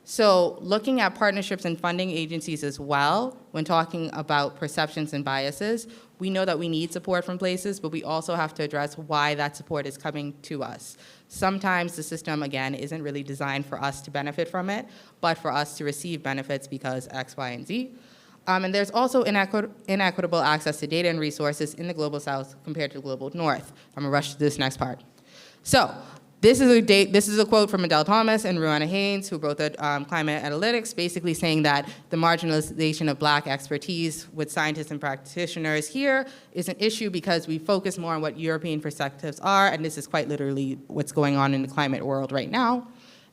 So looking at partnerships and funding agencies as well, when talking about perceptions and biases, we know that we need support from places, but we also have to address why that support is coming to us. Sometimes the system, again, isn't really designed for us to benefit from it, but for us to receive benefits because X, Y, and Z. And there's also inequitable access to data and resources in the Global South compared to the Global North. I'm gonna rush to this next part. So this is a quote from Adele Thomas and Ruana Haynes, who wrote the Climate Analytics, basically saying that the marginalization of Black expertise with scientists and practitioners here is an issue because we focus more on what European perspectives are, and this is quite literally what's going on in the climate world right now,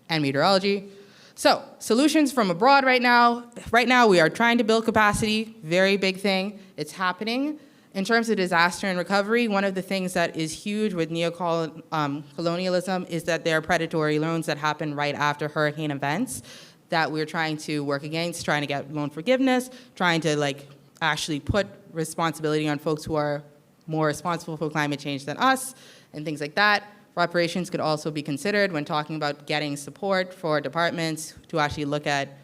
and meteorology. So, solutions from abroad right now. Right now, we are trying to build capacity, very big thing. It's happening. In terms of disaster and recovery, one of the things that is huge with neo-colonialism is that there are predatory loans that happen right after hurricane events that we're trying to work against, trying to get loan forgiveness, trying to actually put responsibility on folks who are more responsible for climate change than us, and things like that. Reparations could also be considered when talking about getting support for departments to actually look at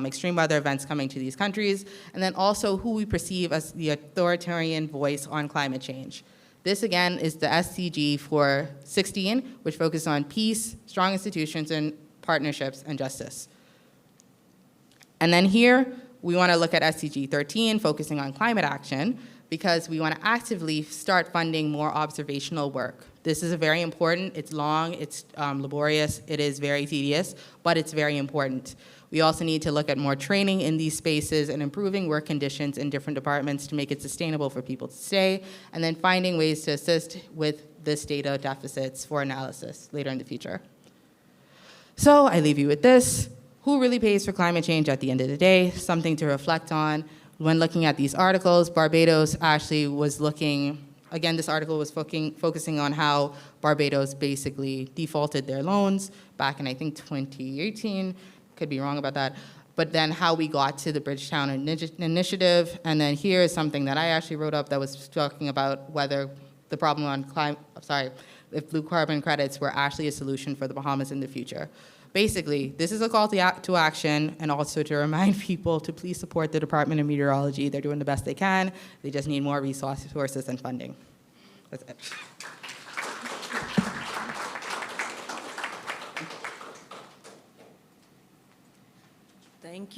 extreme weather events coming to these countries, and then also who we perceive as the authoritarian voice on climate change. This, again, is the SDG for 16, which focuses on peace, strong institutions, and partnerships, and justice. And then here, we want to look at SDG 13, focusing on climate action, because we want to actively start funding more observational work. This is very important. It's long, it's laborious, it is very tedious, but it's very important. We also need to look at more training in these spaces and improving work conditions in different departments to make it sustainable for people to stay, and then finding ways to assist with this data deficits for analysis later in the future. So I leave you with this. Who really pays for climate change at the end of the day? Something to reflect on. When looking at these articles, Barbados actually was looking again, this article was focusing on how Barbados basically defaulted their loans back in, I think, 2018. Could be wrong about that. But then how we got to the Bridgetown Initiative. And then here is something that I actually wrote up that was talking about whether the problem on if blue carbon credits were actually a solution for the Bahamas in the future. Basically, this is a call to action, and also to remind people to please support the Department of Meteorology. They're doing the best they can. They just need more resources and funding. That's it. Thank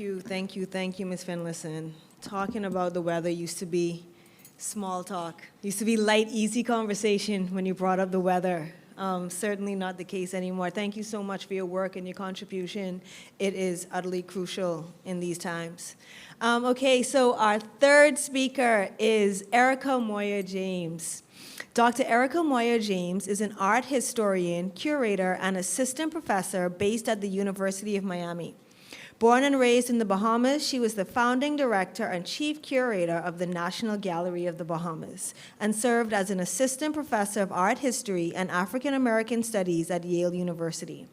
you, Ms. Finlayson. Talking about the weather used to be small talk. Used to be light, easy conversation when you brought up the weather. Certainly not the case anymore. Thank you so much for your work and your contribution. It is utterly crucial in these times. Okay, so our third speaker is Erica Moya James. Dr. Erica Moya James is an art historian, curator, and assistant professor based at the University of Miami. Born and raised in the Bahamas, she was the founding director and chief curator of the National Gallery of the Bahamas and served as an assistant professor of art history and African American studies at Yale University.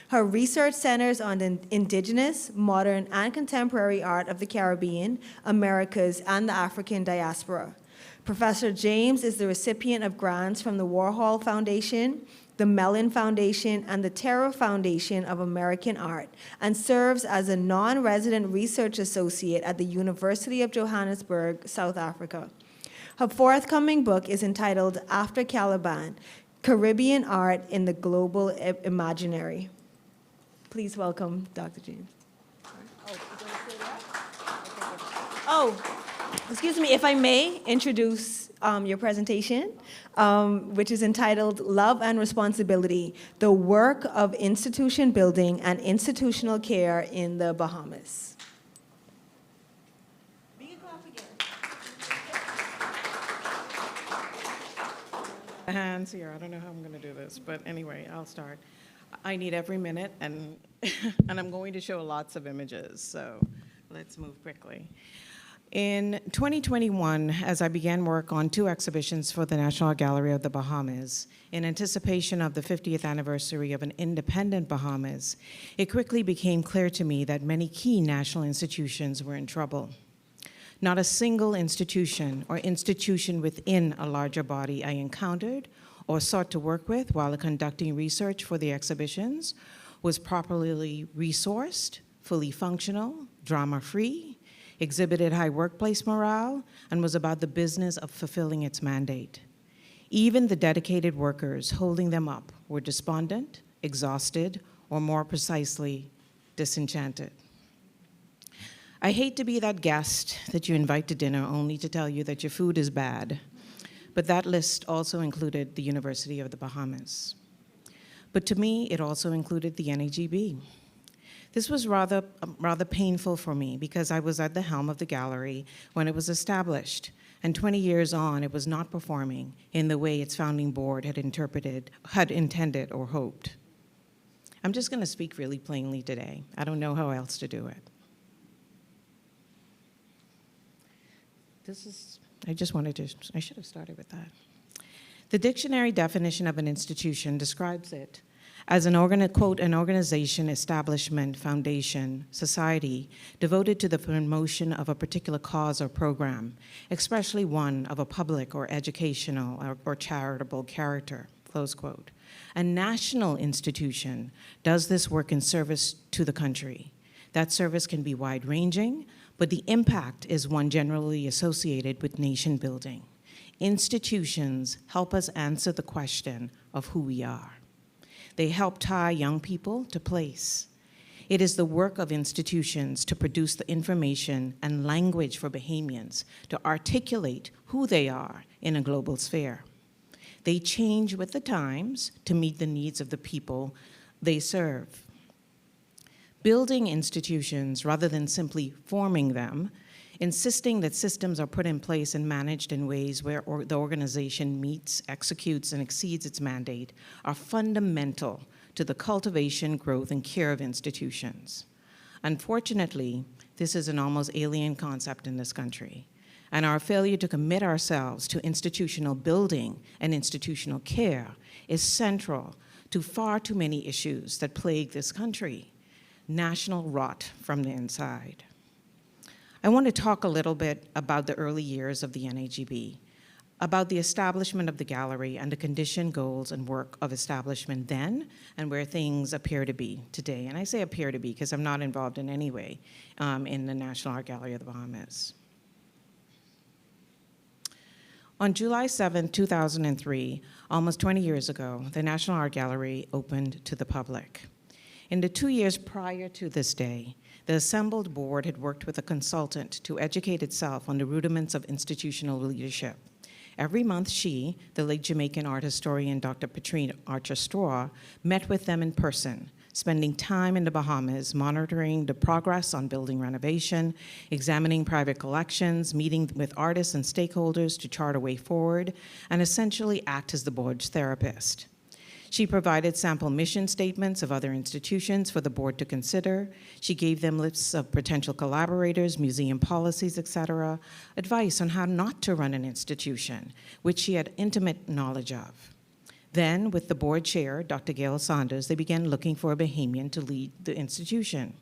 Her research centers on the indigenous, modern, and contemporary art of the Caribbean, Americas, and the African diaspora. Professor James is the recipient of grants from the Warhol Foundation, the Mellon Foundation, and the Terra Foundation of American Art, and serves as a non-resident research associate at the University of Johannesburg, South Africa. Her forthcoming book is entitled After Caliban, Caribbean Art in the Global Imaginary. Please welcome Dr. James. Excuse me, if I may introduce your presentation, which is entitled Love and Responsibility, the Work of Institution Building and Institutional Care in the Bahamas. Hands here. I don't know how I'm going to do this, but anyway, I'll start. I need every minute, and and I'm going to show lots of images, so let's move quickly. In 2021, as I began work on 2 exhibitions for the National Gallery of the Bahamas, in anticipation of the 50th anniversary of an independent Bahamas, it quickly became clear to me that many key national institutions were in trouble. Not a single institution or institution within a larger body I encountered or sought to work with while conducting research for the exhibitions was properly resourced, fully functional, drama-free, exhibited high workplace morale, and was about the business of fulfilling its mandate. Even the dedicated workers holding them up were despondent, exhausted, or more precisely, disenchanted. I hate to be that guest that you invite to dinner only to tell you that your food is bad, but that list also included the University of the Bahamas. But to me, it also included the NAGB. This was rather painful for me because I was at the helm of the gallery when it was established, and 20 years on, it was not performing in the way its founding board had intended or hoped. I'm just going to speak really plainly today. I don't know how else to do it. I should have started with that. The dictionary definition of an institution describes it as an organization, establishment, foundation, society devoted to the promotion of a particular cause or program, especially one of a public or educational or charitable character, close quote. A national institution does this work in service to the country. That service can be wide-ranging, but the impact is one generally associated with nation building. Institutions help us answer the question of who we are. They help tie young people to place. It is the work of institutions to produce the information and language for Bahamians to articulate who they are in a global sphere. They change with the times to meet the needs of the people they serve. Building institutions rather than simply forming them, insisting that systems are put in place and managed in ways where the organization meets, executes, and exceeds its mandate are fundamental to the cultivation, growth, and care of institutions. Unfortunately, this is an almost alien concept in this country, and our failure to commit ourselves to institutional building and institutional care is central to far too many issues that plague this country. National rot from the inside. I want to talk a little bit about the early years of the NAGB, about the establishment of the gallery and the condition, goals, and work of establishment then and where things appear to be today. And I say appear to be because I'm not involved in any way in the National Art Gallery of the Bahamas. On July 7, 2003, almost 20 years ago, the National Art Gallery opened to the public. In the 2 years prior to this day, the assembled board had worked with a consultant to educate itself on the rudiments of institutional leadership. Every month she, the late Jamaican art historian Dr. Patrine Archer-Straw, met with them in person, spending time in the Bahamas, monitoring the progress on building renovation, examining private collections, meeting with artists and stakeholders to chart a way forward, and essentially act as the board's therapist. She provided sample mission statements of other institutions for the board to consider. She gave them lists of potential collaborators, museum policies, etc., advice on how not to run an institution, which she had intimate knowledge of. Then, with the board chair, Dr. Gail Saunders, they began looking for a Bahamian to lead the institution.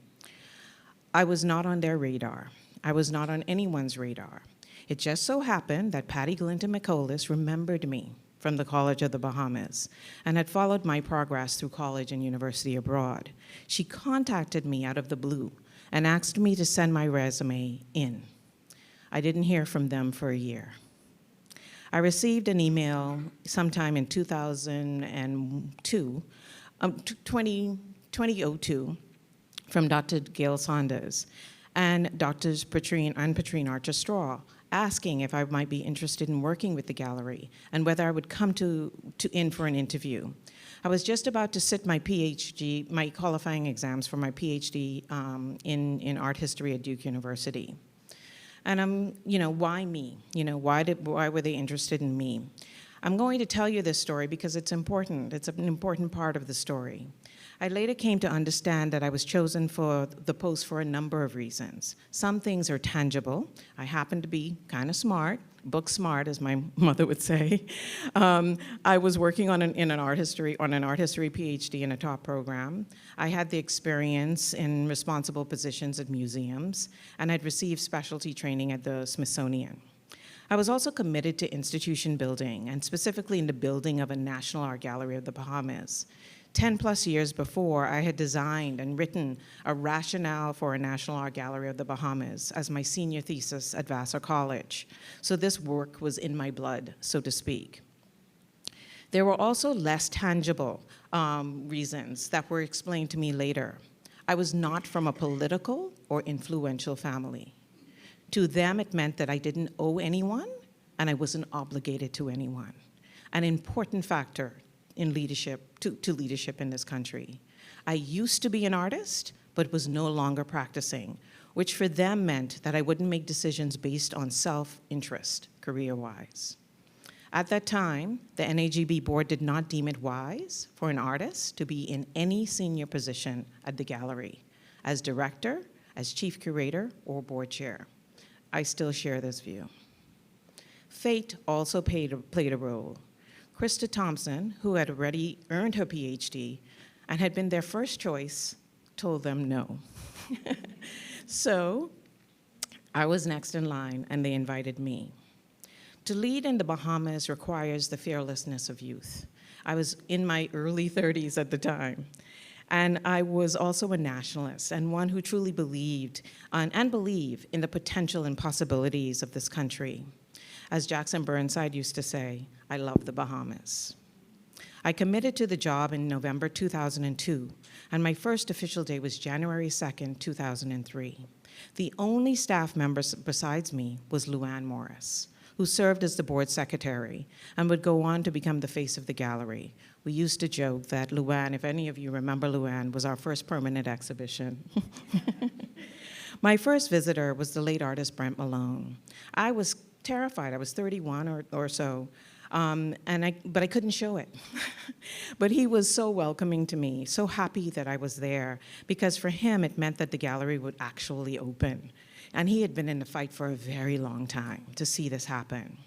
I was not on their radar. I was not on anyone's radar. It just so happened that Patty Glinton McColas remembered me from the College of the Bahamas and had followed my progress through college and university abroad. She contacted me out of the blue and asked me to send my resume in. I didn't hear from them for a year. I received an email sometime in 2002 from Dr. Gail Saunders and Drs. Patrine Archer-Straw asking if I might be interested in working with the gallery and whether I would come in for an interview. I was just about to sit my PhD, my qualifying exams for my PhD in art history at Duke University. And why me? Why were they interested in me? I'm going to tell you this story because it's important. It's an important part of the story. I later came to understand that I was chosen for the post for a number of reasons. Some things are tangible. I happen to be kind of smart, book smart, as my mother would say. I was working on an art history PhD in a top program. I had the experience in responsible positions at museums, and I'd received specialty training at the Smithsonian. I was also committed to institution building, and specifically in the building of a National Art Gallery of the Bahamas. 10+ years before, I had designed and written a rationale for a National Art Gallery of the Bahamas as my senior thesis at Vassar College. So this work was in my blood, so to speak. There were also less tangible reasons that were explained to me later. I was not from a political or influential family. To them, it meant that I didn't owe anyone and I wasn't obligated to anyone. An important factor in leadership, to leadership in this country. I used to be an artist, but was no longer practicing, which for them meant that I wouldn't make decisions based on self-interest, career-wise. At that time, the NAGB board did not deem it wise for an artist to be in any senior position at the gallery, as director, as chief curator, or board chair. I still share this view. Fate also played a role. Krista Thompson, who had already earned her PhD and had been their first choice, told them no. So I was next in line, and they invited me. To lead in the Bahamas requires the fearlessness of youth. I was in my early 30s at the time, and I was also a nationalist and one who truly believed and believe in the potential and possibilities of this country. As Jackson Burnside used to say, I love the Bahamas. I committed to the job in November 2002, and my first official day was January 2nd, 2003. The only staff member besides me was Luann Morris, who served as the board secretary and would go on to become the face of the gallery. We used to joke that Luann, if any of you remember Luann, was our first permanent exhibition. My first visitor was the late artist Brent Malone. I was terrified. I was 31 or so. But I couldn't show it. But he was so welcoming to me, so happy that I was there, because for him it meant that the gallery would actually open. And he had been in the fight for a very long time to see this happen.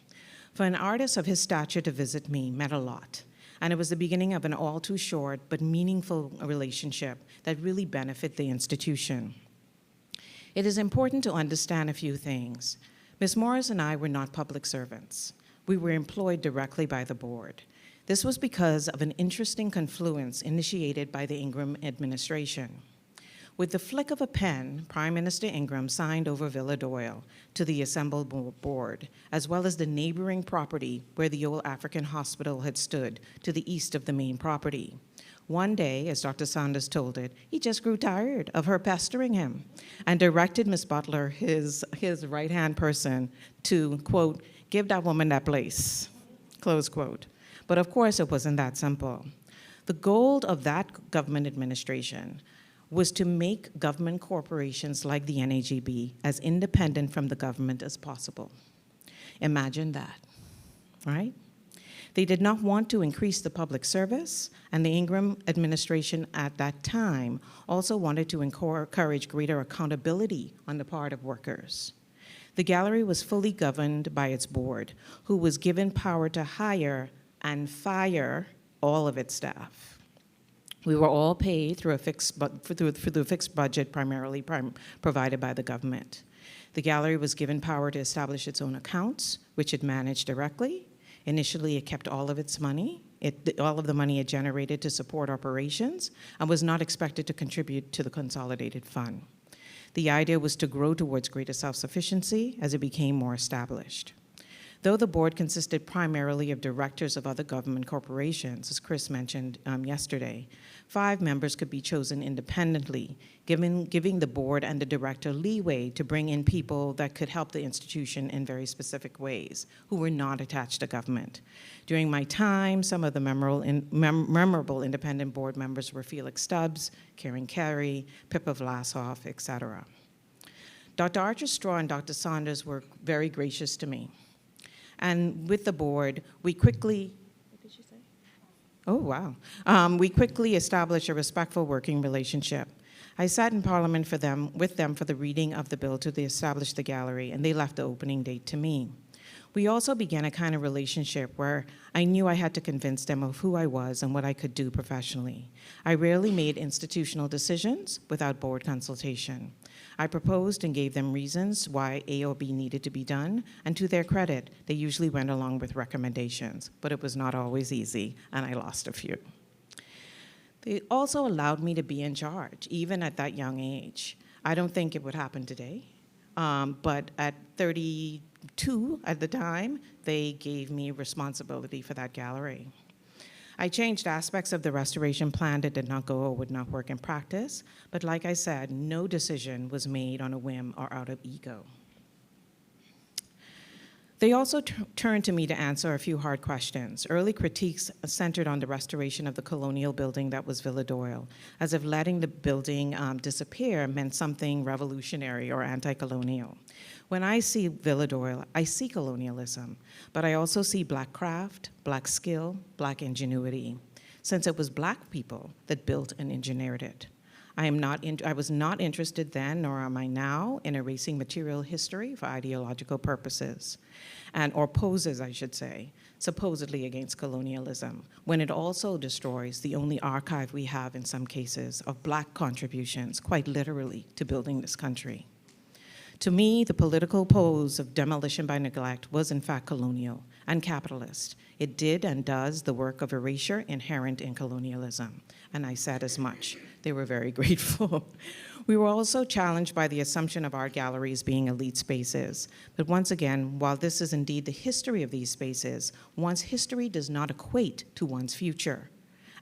For an artist of his stature to visit me meant a lot. And it was the beginning of an all too short but meaningful relationship that really benefited the institution. It is important to understand a few things. Ms. Morris and I were not public servants. We were employed directly by the board. This was because of an interesting confluence initiated by the Ingram administration. With the flick of a pen, Prime Minister Ingram signed over Villa Doyle to the assembled board, as well as the neighboring property where the old African hospital had stood to the east of the main property. One day, as Dr. Saunders told it, he just grew tired of her pestering him and directed Ms. Butler, his right-hand person, to, quote, give that woman that place, close quote. But of course, it wasn't that simple. The goal of that government administration was to make government corporations like the NAGB as independent from the government as possible. Imagine that, right? They did not want to increase the public service, and the Ingram administration at that time also wanted to encourage greater accountability on the part of workers. The gallery was fully governed by its board, who was given power to hire and fire all of its staff. We were all paid through a fixed budget primarily provided by the government. The gallery was given power to establish its own accounts, which it managed directly. Initially, it kept all of its money, all of the money it generated to support operations, and was not expected to contribute to the consolidated fund. The idea was to grow towards greater self-sufficiency as it became more established. Though the board consisted primarily of directors of other government corporations, as Chris mentioned yesterday, 5 members could be chosen independently, giving the board and the director leeway to bring in people that could help the institution in very specific ways, who were not attached to government. During my time, some of the memorable independent board members were Felix Stubbs, Karen Carey, Pippa Vlasov, etc. Dr. Archer Straw and Dr. Saunders were very gracious to me. And with the board, we quickly, what did you say? Oh, wow. We quickly established a respectful working relationship. I sat in Parliament with them for the reading of the bill to establish the gallery, and they left the opening date to me. We also began a kind of relationship where I knew I had to convince them of who I was and what I could do professionally. I rarely made institutional decisions without board consultation. I proposed and gave them reasons why A or B needed to be done, and to their credit, they usually went along with recommendations, but it was not always easy, and I lost a few. They also allowed me to be in charge, even at that young age. I don't think it would happen today, but at 32 at the time, they gave me responsibility for that gallery. I changed aspects of the restoration plan that did not go or would not work in practice, but like I said, no decision was made on a whim or out of ego. They also turned to me to answer a few hard questions. Early critiques centered on the restoration of the colonial building that was Villa Doyle, as if letting the building disappear meant something revolutionary or anti-colonial. When I see Villa Doyle, I see colonialism, but I also see Black craft, Black skill, Black ingenuity, since it was Black people that built and engineered it. I was not interested then, nor am I now, in erasing material history for ideological purposes, or poses, I should say, supposedly against colonialism, when it also destroys the only archive we have in some cases of Black contributions, quite literally, to building this country. To me, the political pose of demolition by neglect was in fact colonial and capitalist. It did and does the work of erasure inherent in colonialism, and I said as much. They were very grateful. We were also challenged by the assumption of art galleries being elite spaces. But once again, while this is indeed the history of these spaces, one's history does not equate to one's future.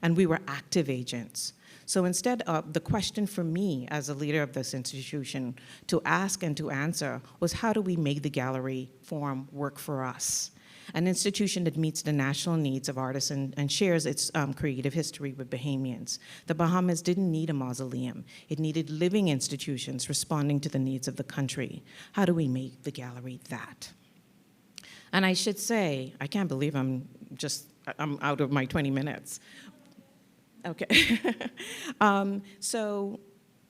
And we were active agents. So instead, the question for me as a leader of this institution to ask and to answer was, how do we make the gallery form work for us? An institution that meets the national needs of artists and shares its creative history with Bahamians. The Bahamas didn't need a mausoleum. It needed living institutions responding to the needs of the country. How do we make the gallery that? And I should say, I can't believe I'm out of my 20 minutes. Okay.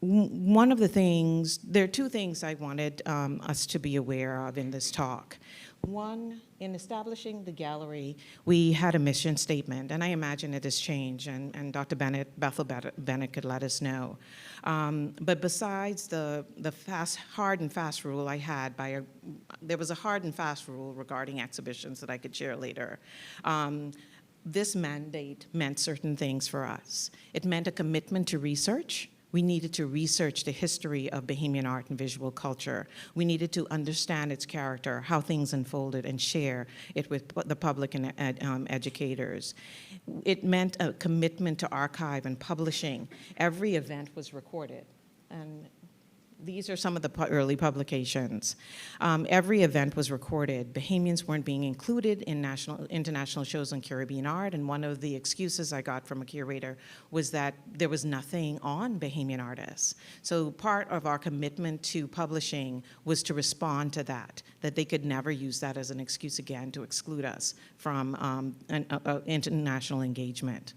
One of the things, there are two things I wanted us to be aware of in this talk. One, in establishing the gallery, we had a mission statement, and I imagine it has changed, and Dr. Bethel Bennett could let us know. But besides the hard and fast rule I had, there was a hard and fast rule regarding exhibitions that I could share later. This mandate meant certain things for us. It meant a commitment to research. We needed to research the history of Bahamian art and visual culture. We needed to understand its character, how things unfolded, and share it with the public and educators. It meant a commitment to archive and publishing. Every event was recorded. And these are some of the early publications. Every event was recorded. Bahamians weren't being included in international shows on Caribbean art, and one of the excuses I got from a curator was that there was nothing on Bahamian artists. So part of our commitment to publishing was to respond to that they could never use that as an excuse again to exclude us from international engagement.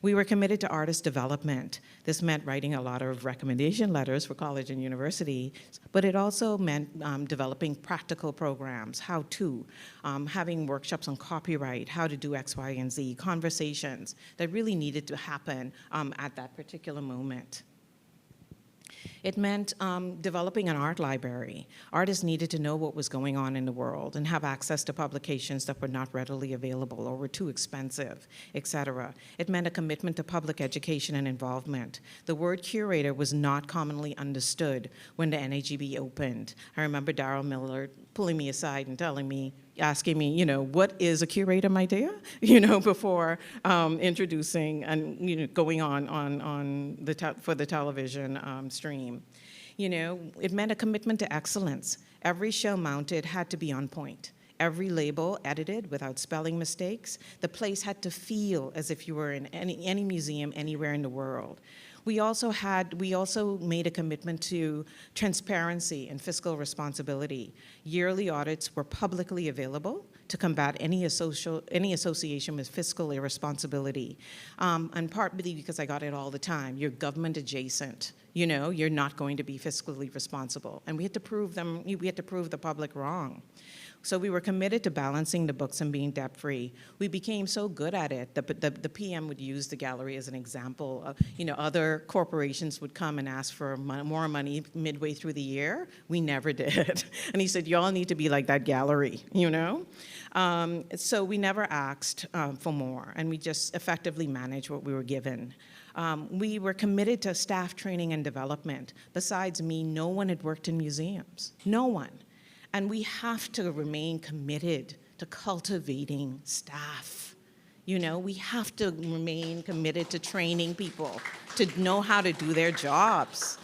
We were committed to artist development. This meant writing a lot of recommendation letters for college and university, but it also meant developing practical programs, how to, having workshops on copyright, how to do X, Y, and Z, conversations that really needed to happen at that particular moment. It meant developing an art library. Artists needed to know what was going on in the world and have access to publications that were not readily available or were too expensive, et cetera. It meant a commitment to public education and involvement. The word curator was not commonly understood when the NAGB opened. I remember Darrell Miller pulling me aside and asking me, what is a curator, my dear? Before introducing and going on for the television stream. It meant a commitment to excellence. Every show mounted had to be on point. Every label edited without spelling mistakes. The place had to feel as if you were in any museum anywhere in the world. We also made a commitment to transparency and fiscal responsibility. Yearly audits were publicly available to combat any association with fiscal irresponsibility. And partly because I got it all the time, you're government adjacent. You're not going to be fiscally responsible. And we had to prove the public wrong. So we were committed to balancing the books and being debt-free. We became so good at it that the PM would use the gallery as an example. Other corporations would come and ask for more money midway through the year. We never did. And he said, y'all need to be like that gallery, So we never asked for more, and we just effectively managed what we were given. We were committed to staff training and development. Besides me, no one had worked in museums. No one. And we have to remain committed to cultivating staff. We have to remain committed to training people to know how to do their jobs,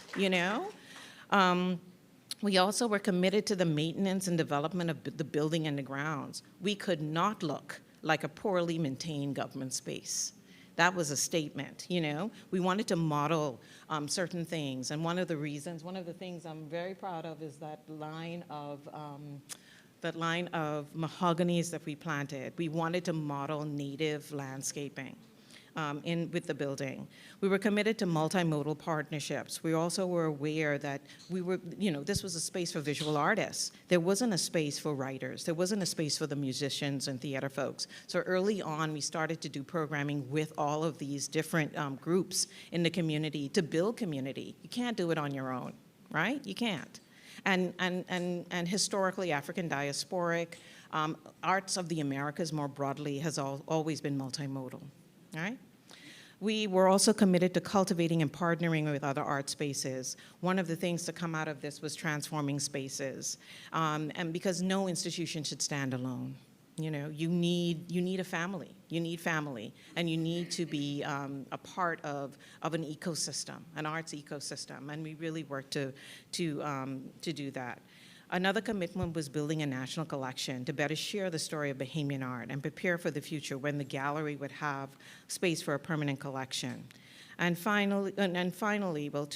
We also were committed to the maintenance and development of the building and the grounds. We could not look like a poorly maintained government space. That was a statement, We wanted to model certain things, and one of the things I'm very proud of is that line of mahoganies that we planted. We wanted to model native landscaping with the building. We were committed to multimodal partnerships. We also were aware that this was a space for visual artists. There wasn't a space for writers. There wasn't a space for the musicians and theater folks. So early on, we started to do programming with all of these different groups in the community to build community. You can't do it on your own, right? You can't. And historically, African diasporic, arts of the Americas more broadly has always been multimodal. All right? We were also committed to cultivating and partnering with other art spaces. One of the things to come out of this was transforming spaces, and because no institution should stand alone. You need a family. You need family, and you need to be a part of an ecosystem, an arts ecosystem, and we really worked to do that. Another commitment was building a national collection to better share the story of Bahamian art and prepare for the future when the gallery would have space for a permanent collection. And finally, two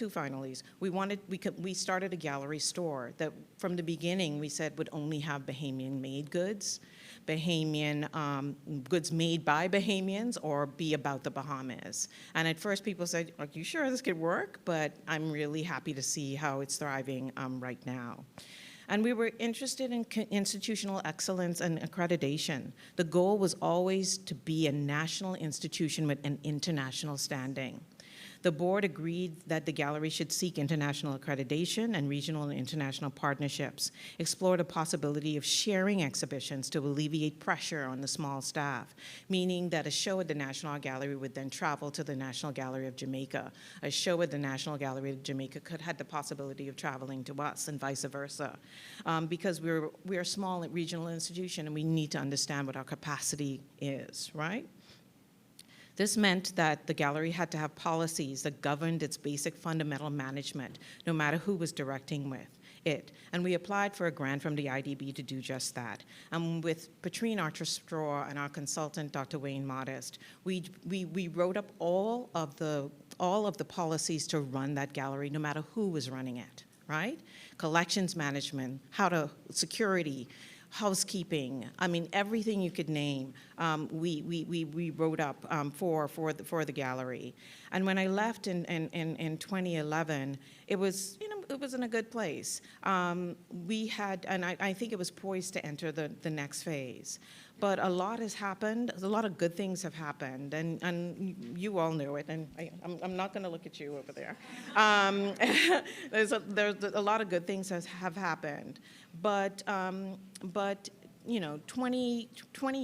finallys. We started a gallery store that from the beginning we said would only have Bahamian-made goods. Bahamian goods made by Bahamians or be about the Bahamas. And at first people said, are you sure this could work? But I'm really happy to see how it's thriving right now. And we were interested in institutional excellence and accreditation. The goal was always to be a national institution with an international standing. The board agreed that the gallery should seek international accreditation and regional and international partnerships, explore the possibility of sharing exhibitions to alleviate pressure on the small staff, meaning that a show at the National Art Gallery would then travel to the National Gallery of Jamaica. A show at the National Gallery of Jamaica could have the possibility of traveling to us and vice versa, because we're a small regional institution and we need to understand what our capacity is, right? This meant that the gallery had to have policies that governed its basic fundamental management, no matter who was directing it. And we applied for a grant from the IDB to do just that. And with Patrine Archer-Straw and our consultant, Dr. Wayne Modest, we wrote up all of the policies to run that gallery, no matter who was running it, right? Collections management, security, housekeeping, I mean, everything you could name, we wrote up for the gallery. And when I left in 2011, it was, it was in a good place. We had, and I think it was poised to enter the next phase. But a lot has happened. A lot of good things have happened, and you all know it. And I'm not going to look at you over there. There's a lot of good things have happened, but 20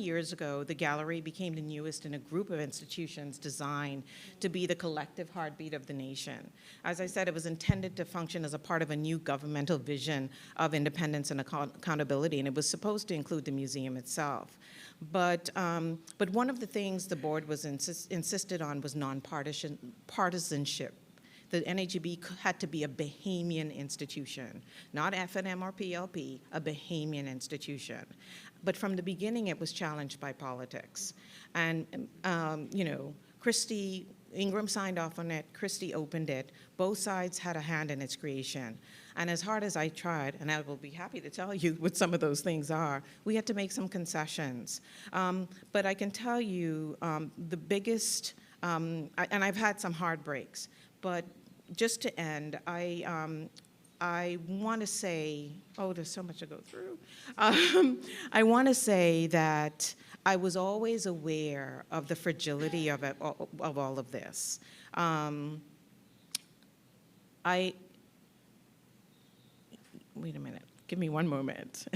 years ago, the gallery became the newest in a group of institutions designed to be the collective heartbeat of the nation. As I said, it was intended to function as a part of a new governmental vision of independence and accountability, and it was supposed to include the museum itself. But one of the things the board was insisted on was partisanship. The NAGB had to be a Bahamian institution, not FNM or PLP, a Bahamian institution. But from the beginning, it was challenged by politics. And, Christie, Ingram signed off on it, Christie opened it. Both sides had a hand in its creation. And as hard as I tried, and I will be happy to tell you what some of those things are, we had to make some concessions. But I can tell you the biggest, and I've had some heartbreaks, but just to end, I want to say, there's so much to go through. I want to say that I was always aware of the fragility of all of this. Wait a minute, give me one moment.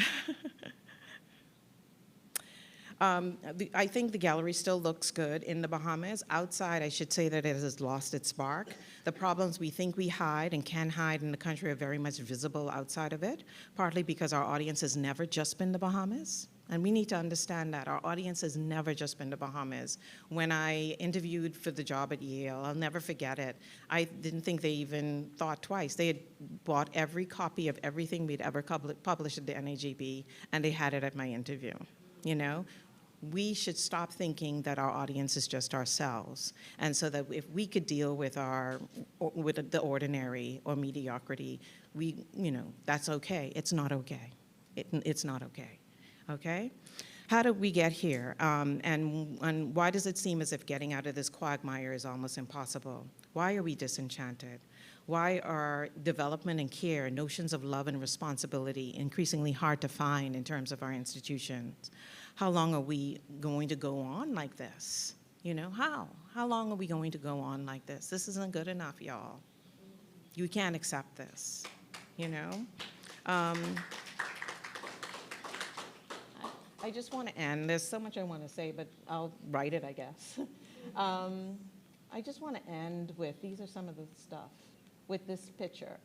I think the gallery still looks good in the Bahamas. Outside, I should say that it has lost its spark. The problems we think we hide and can hide in the country are very much visible outside of it, partly because our audience has never just been the Bahamas. And we need to understand that. Our audience has never just been the Bahamas. When I interviewed for the job at Yale, I'll never forget it. I didn't think they even thought twice. They had bought every copy of everything we'd ever published at the NAGB, and they had it at my interview, We should stop thinking that our audience is just ourselves, and so that if we could deal with the ordinary or mediocrity, that's okay. It's not okay. It's not okay. Okay? How did we get here? And why does it seem as if getting out of this quagmire is almost impossible? Why are we disenchanted? Why are development and care, notions of love and responsibility, increasingly hard to find in terms of our institutions? How long are we going to go on like this? How? How long are we going to go on like this? This isn't good enough, y'all. You can't accept this, I just want to end. There's so much I want to say, but I'll write it, I guess. I just want to end with, these are some of the stuff, with this picture.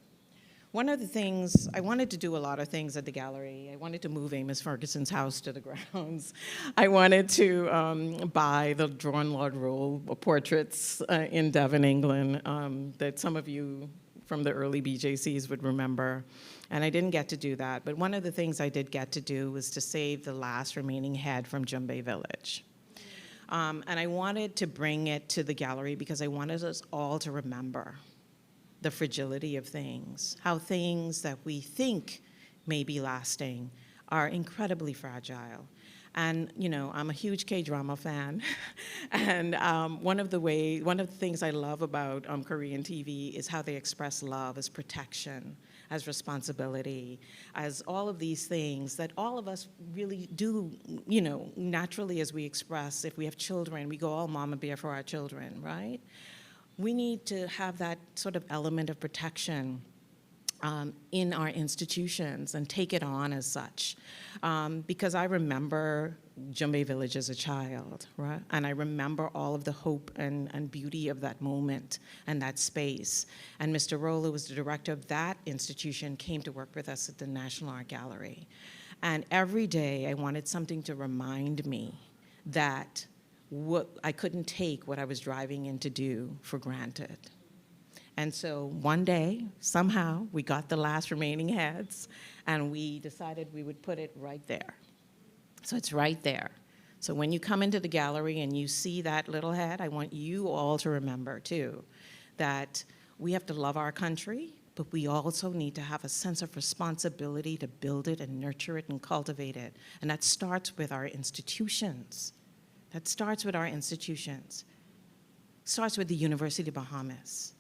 One of the things, I wanted to do a lot of things at the gallery. I wanted to move Amos Ferguson's house to the grounds. I wanted to buy the drawn Lord Roll portraits in Devon, England, that some of you from the early BJCs would remember. And I didn't get to do that. But one of the things I did get to do was to save the last remaining head from Jumbay Village. And I wanted to bring it to the gallery because I wanted us all to remember the fragility of things, how things that we think may be lasting are incredibly fragile. And, you know, I'm a huge K-drama fan. And one of the things I love about Korean TV is how they express love as protection, as responsibility, as all of these things that all of us really do, you know, naturally as we express. If we have children, we go all mama bear for our children, right? We need to have that sort of element of protection in our institutions and take it on as such. Because I remember Jumbe Village as a child, right? And I remember all of the hope and beauty of that moment and that space. And Mr. Rolla was the director of that institution, came to work with us at the National Art Gallery. And every day I wanted something to remind me that I couldn't take what I was driving in to do for granted. And so one day, somehow, we got the last remaining heads, and we decided we would put it right there. So it's right there. So when you come into the gallery and you see that little head, I want you all to remember, too, that we have to love our country, but we also need to have a sense of responsibility to build it and nurture it and cultivate it. And that starts with our institutions. That starts with our institutions. Starts with the University of Bahamas.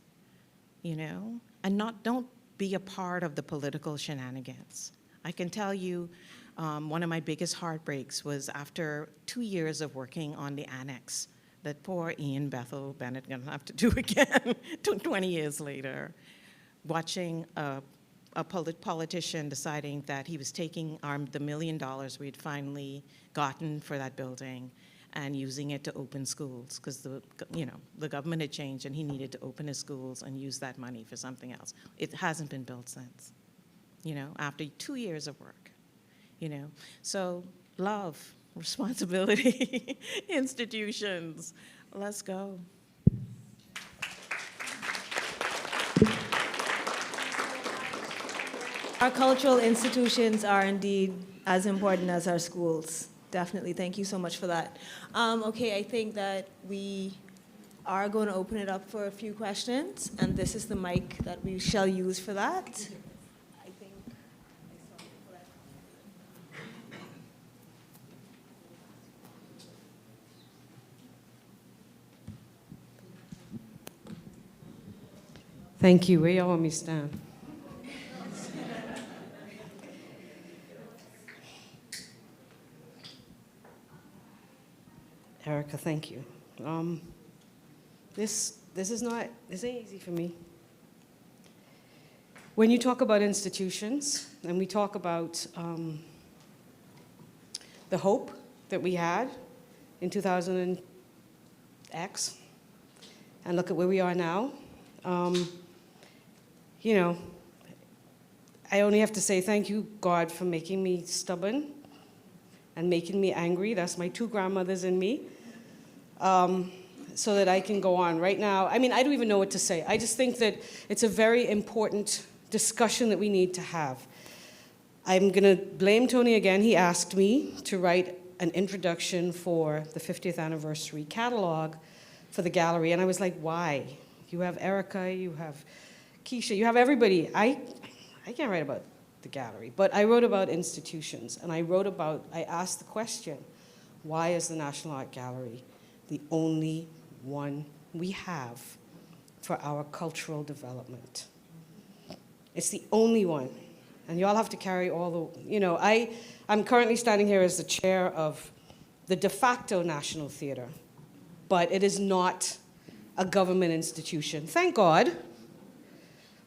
You know, and don't be a part of the political shenanigans. I can tell you one of my biggest heartbreaks was after 2 years of working on the annex that poor Ian Bethel Bennett gonna have to do again 20 years later, watching a politician deciding that he was taking the $1 million we had finally gotten for that building and using it to open schools, because the government had changed and he needed to open his schools and use that money for something else. It hasn't been built since, you know, after 2 years of work, you know. So love, responsibility, institutions, let's go. Our cultural institutions are indeed as important as our schools. Definitely, thank you so much for that. Okay, I think that we are going to open it up for a few questions, and this is the mic that we shall use for that. I think Thank you. Where y'all want me to stand? Erica, thank you. This ain't easy for me. When you talk about institutions, and we talk about the hope that we had in 2000 and X, and look at where we are now, you know, I only have to say thank you, God, for making me stubborn and making me angry. That's my two grandmothers in me. So that I can go on. Right now, I mean, I don't even know what to say. I just think that it's a very important discussion that we need to have. I'm going to blame Tony again. He asked me to write an introduction for the 50th anniversary catalog for the gallery, and I was like, why? You have Erica, you have Keisha, you have everybody. I can't write about the gallery, but I wrote about institutions, and I asked the question, why is the National Art Gallery the only one we have for our cultural development? It's the only one. And you all have to carry all the, you know, I'm currently standing here as the chair of the de facto National Theater, but it is not a government institution. Thank God.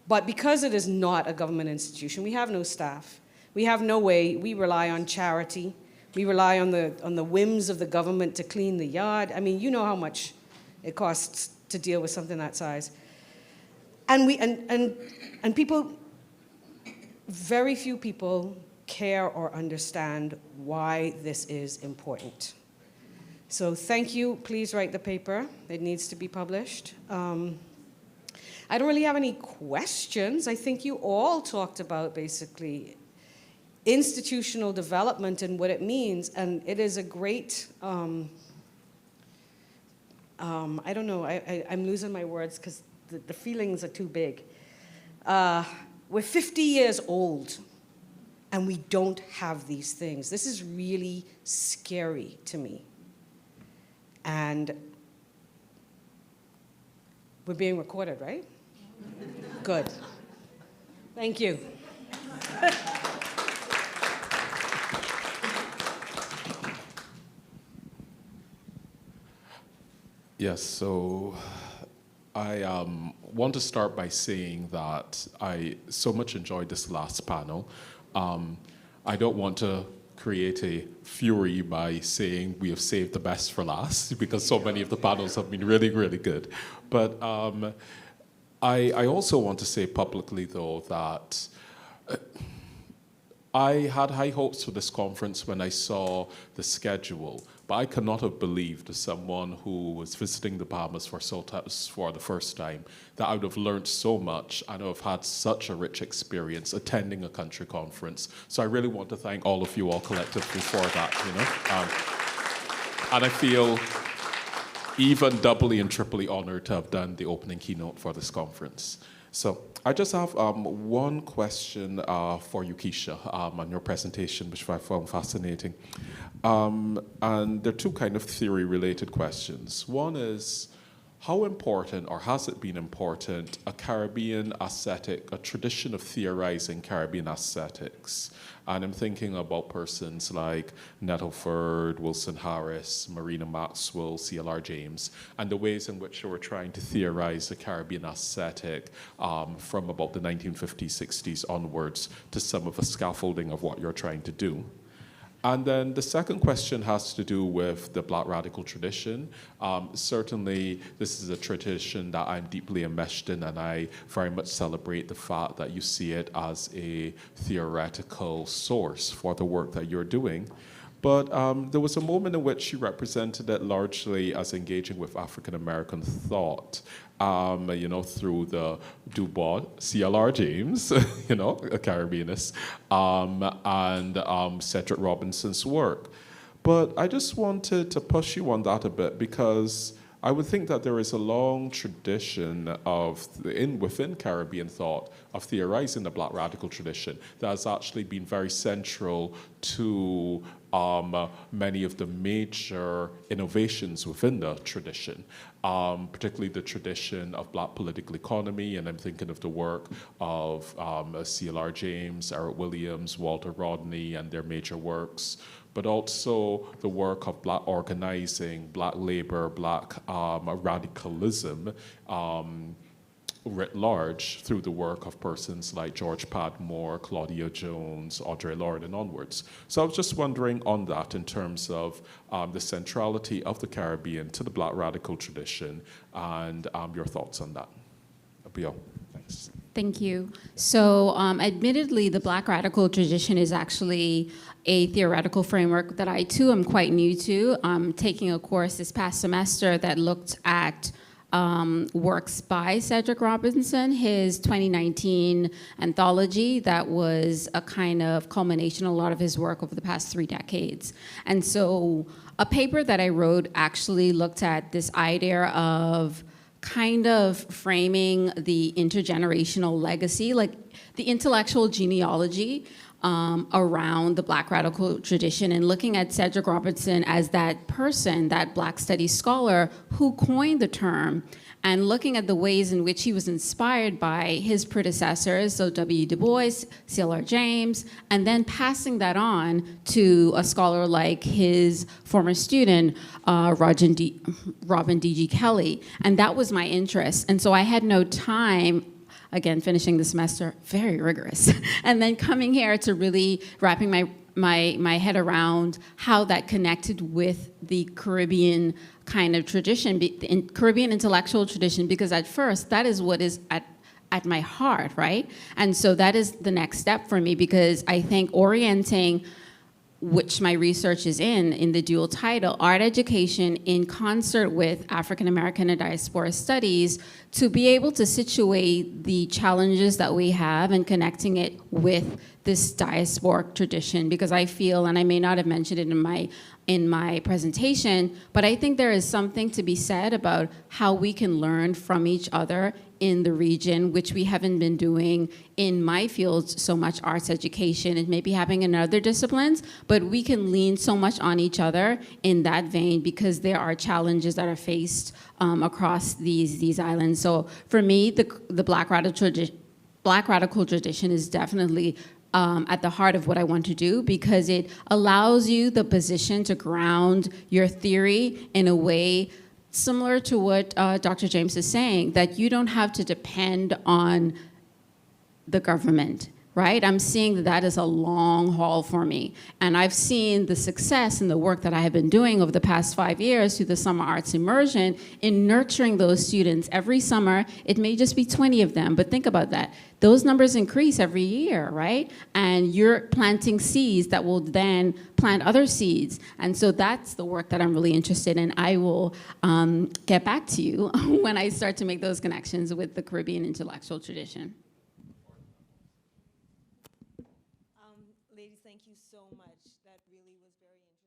But because it is not a government institution, we have no staff. We have no way. We rely on charity. We rely on the whims of the government to clean the yard. I mean, you know how much it costs to deal with something that size. And people, very few people care or understand why this is important. So thank you. Please write the paper. It needs to be published. I don't really have any questions. I think you all talked about basically institutional development and what it means, and it is a great, I don't know, I'm losing my words because the feelings are too big. We're 50 years old. and we don't have these things. This is really scary to me. And we're being recorded, right? Good. Thank you. Yes, so I want to start by saying that I so much enjoyed this last panel. I don't want to create a fury by saying we have saved the best for last, because so many of the panels have been really, really good. But I also want to say publicly, though, that I had high hopes for this conference when I saw the schedule, but I could not have believed, as someone who was visiting the Bahamas for the first time, that I would have learned so much and have had such a rich experience attending a country conference. So I really want to thank all of you all collectively for that, And I feel even doubly and triply honored to have done the opening keynote for this conference. So I just have one question for you, Keisha, on your presentation, which I found fascinating. And they're two kind of theory-related questions. One is, how important, or has it been important, a Caribbean aesthetic, a tradition of theorizing Caribbean aesthetics? And I'm thinking about persons like Nettleford, Wilson Harris, Marina Maxwell, C.L.R. James, and the ways in which they were trying to theorize the Caribbean aesthetic from about the 1950s, 60s onwards to some of the scaffolding of what you're trying to do. And then the second question has to do with the Black radical tradition. Certainly, this is a tradition that I'm deeply enmeshed in, and I very much celebrate the fact that you see it as a theoretical source for the work that you're doing. But there was a moment in which you represented it largely as engaging with African-American thought, through the Du Bois, C.L.R. James, a Caribbeanist, and Cedric Robinson's work. But I just wanted to push you on that a bit, because I would think that there is a long tradition within Caribbean thought of theorizing the Black radical tradition that has actually been very central to many of the major innovations within the tradition, particularly the tradition of Black political economy, and I'm thinking of the work of C.L.R. James, Eric Williams, Walter Rodney, and their major works, but also the work of Black organizing, Black labor, Black radicalism, writ large, through the work of persons like George Padmore, Claudia Jones, Audre Lorde, and onwards. So I was just wondering on that in terms of the centrality of the Caribbean to the Black radical tradition, and your thoughts on that. That'll be all. Thanks. Thank you. So admittedly, the Black radical tradition is actually a theoretical framework that I, too, am quite new to. I'm taking a course this past semester that looked at works by Cedric Robinson, his 2019 anthology that was a kind of culmination of a lot of his work over the past 3 decades. And so a paper that I wrote actually looked at this idea of kind of framing the intergenerational legacy, like the intellectual genealogy around the Black radical tradition, and looking at Cedric Robinson as that person, that Black studies scholar who coined the term, and looking at the ways in which he was inspired by his predecessors, so W. Du Bois, C.L.R. James, and then passing that on to a scholar like his former student, Robin D.G. Kelly. And that was my interest. And so I had no time, again, finishing the semester, very rigorous, and then coming here to really wrapping my head around how that connected with the Caribbean kind of tradition, the Caribbean intellectual tradition, because at first, that is what is at my heart, right? And so that is the next step for me, because I think orienting, which my research is in the dual title, art education in concert with African American and diaspora studies, to be able to situate the challenges that we have and connecting it with this diasporic tradition. Because I feel, and I may not have mentioned it in my presentation, but I think there is something to be said about how we can learn from each other in the region, which we haven't been doing in my field so much, arts education, and maybe having in other disciplines, but we can lean so much on each other in that vein because there are challenges that are faced across these islands. So for me, the Black radical tradition is definitely at the heart of what I want to do because it allows you the position to ground your theory in a way similar to what Dr. James is saying, that you don't have to depend on the government, right? I'm seeing that is a long haul for me. And I've seen the success in the work that I have been doing over the past 5 years through the summer arts immersion in nurturing those students. Every summer, it may just be 20 of them, but think about that. Those numbers increase every year, right? And you're planting seeds that will then plant other seeds. And so that's the work that I'm really interested in. I will get back to you when I start to make those connections with the Caribbean intellectual tradition. Ladies, thank you so much. That really was very interesting.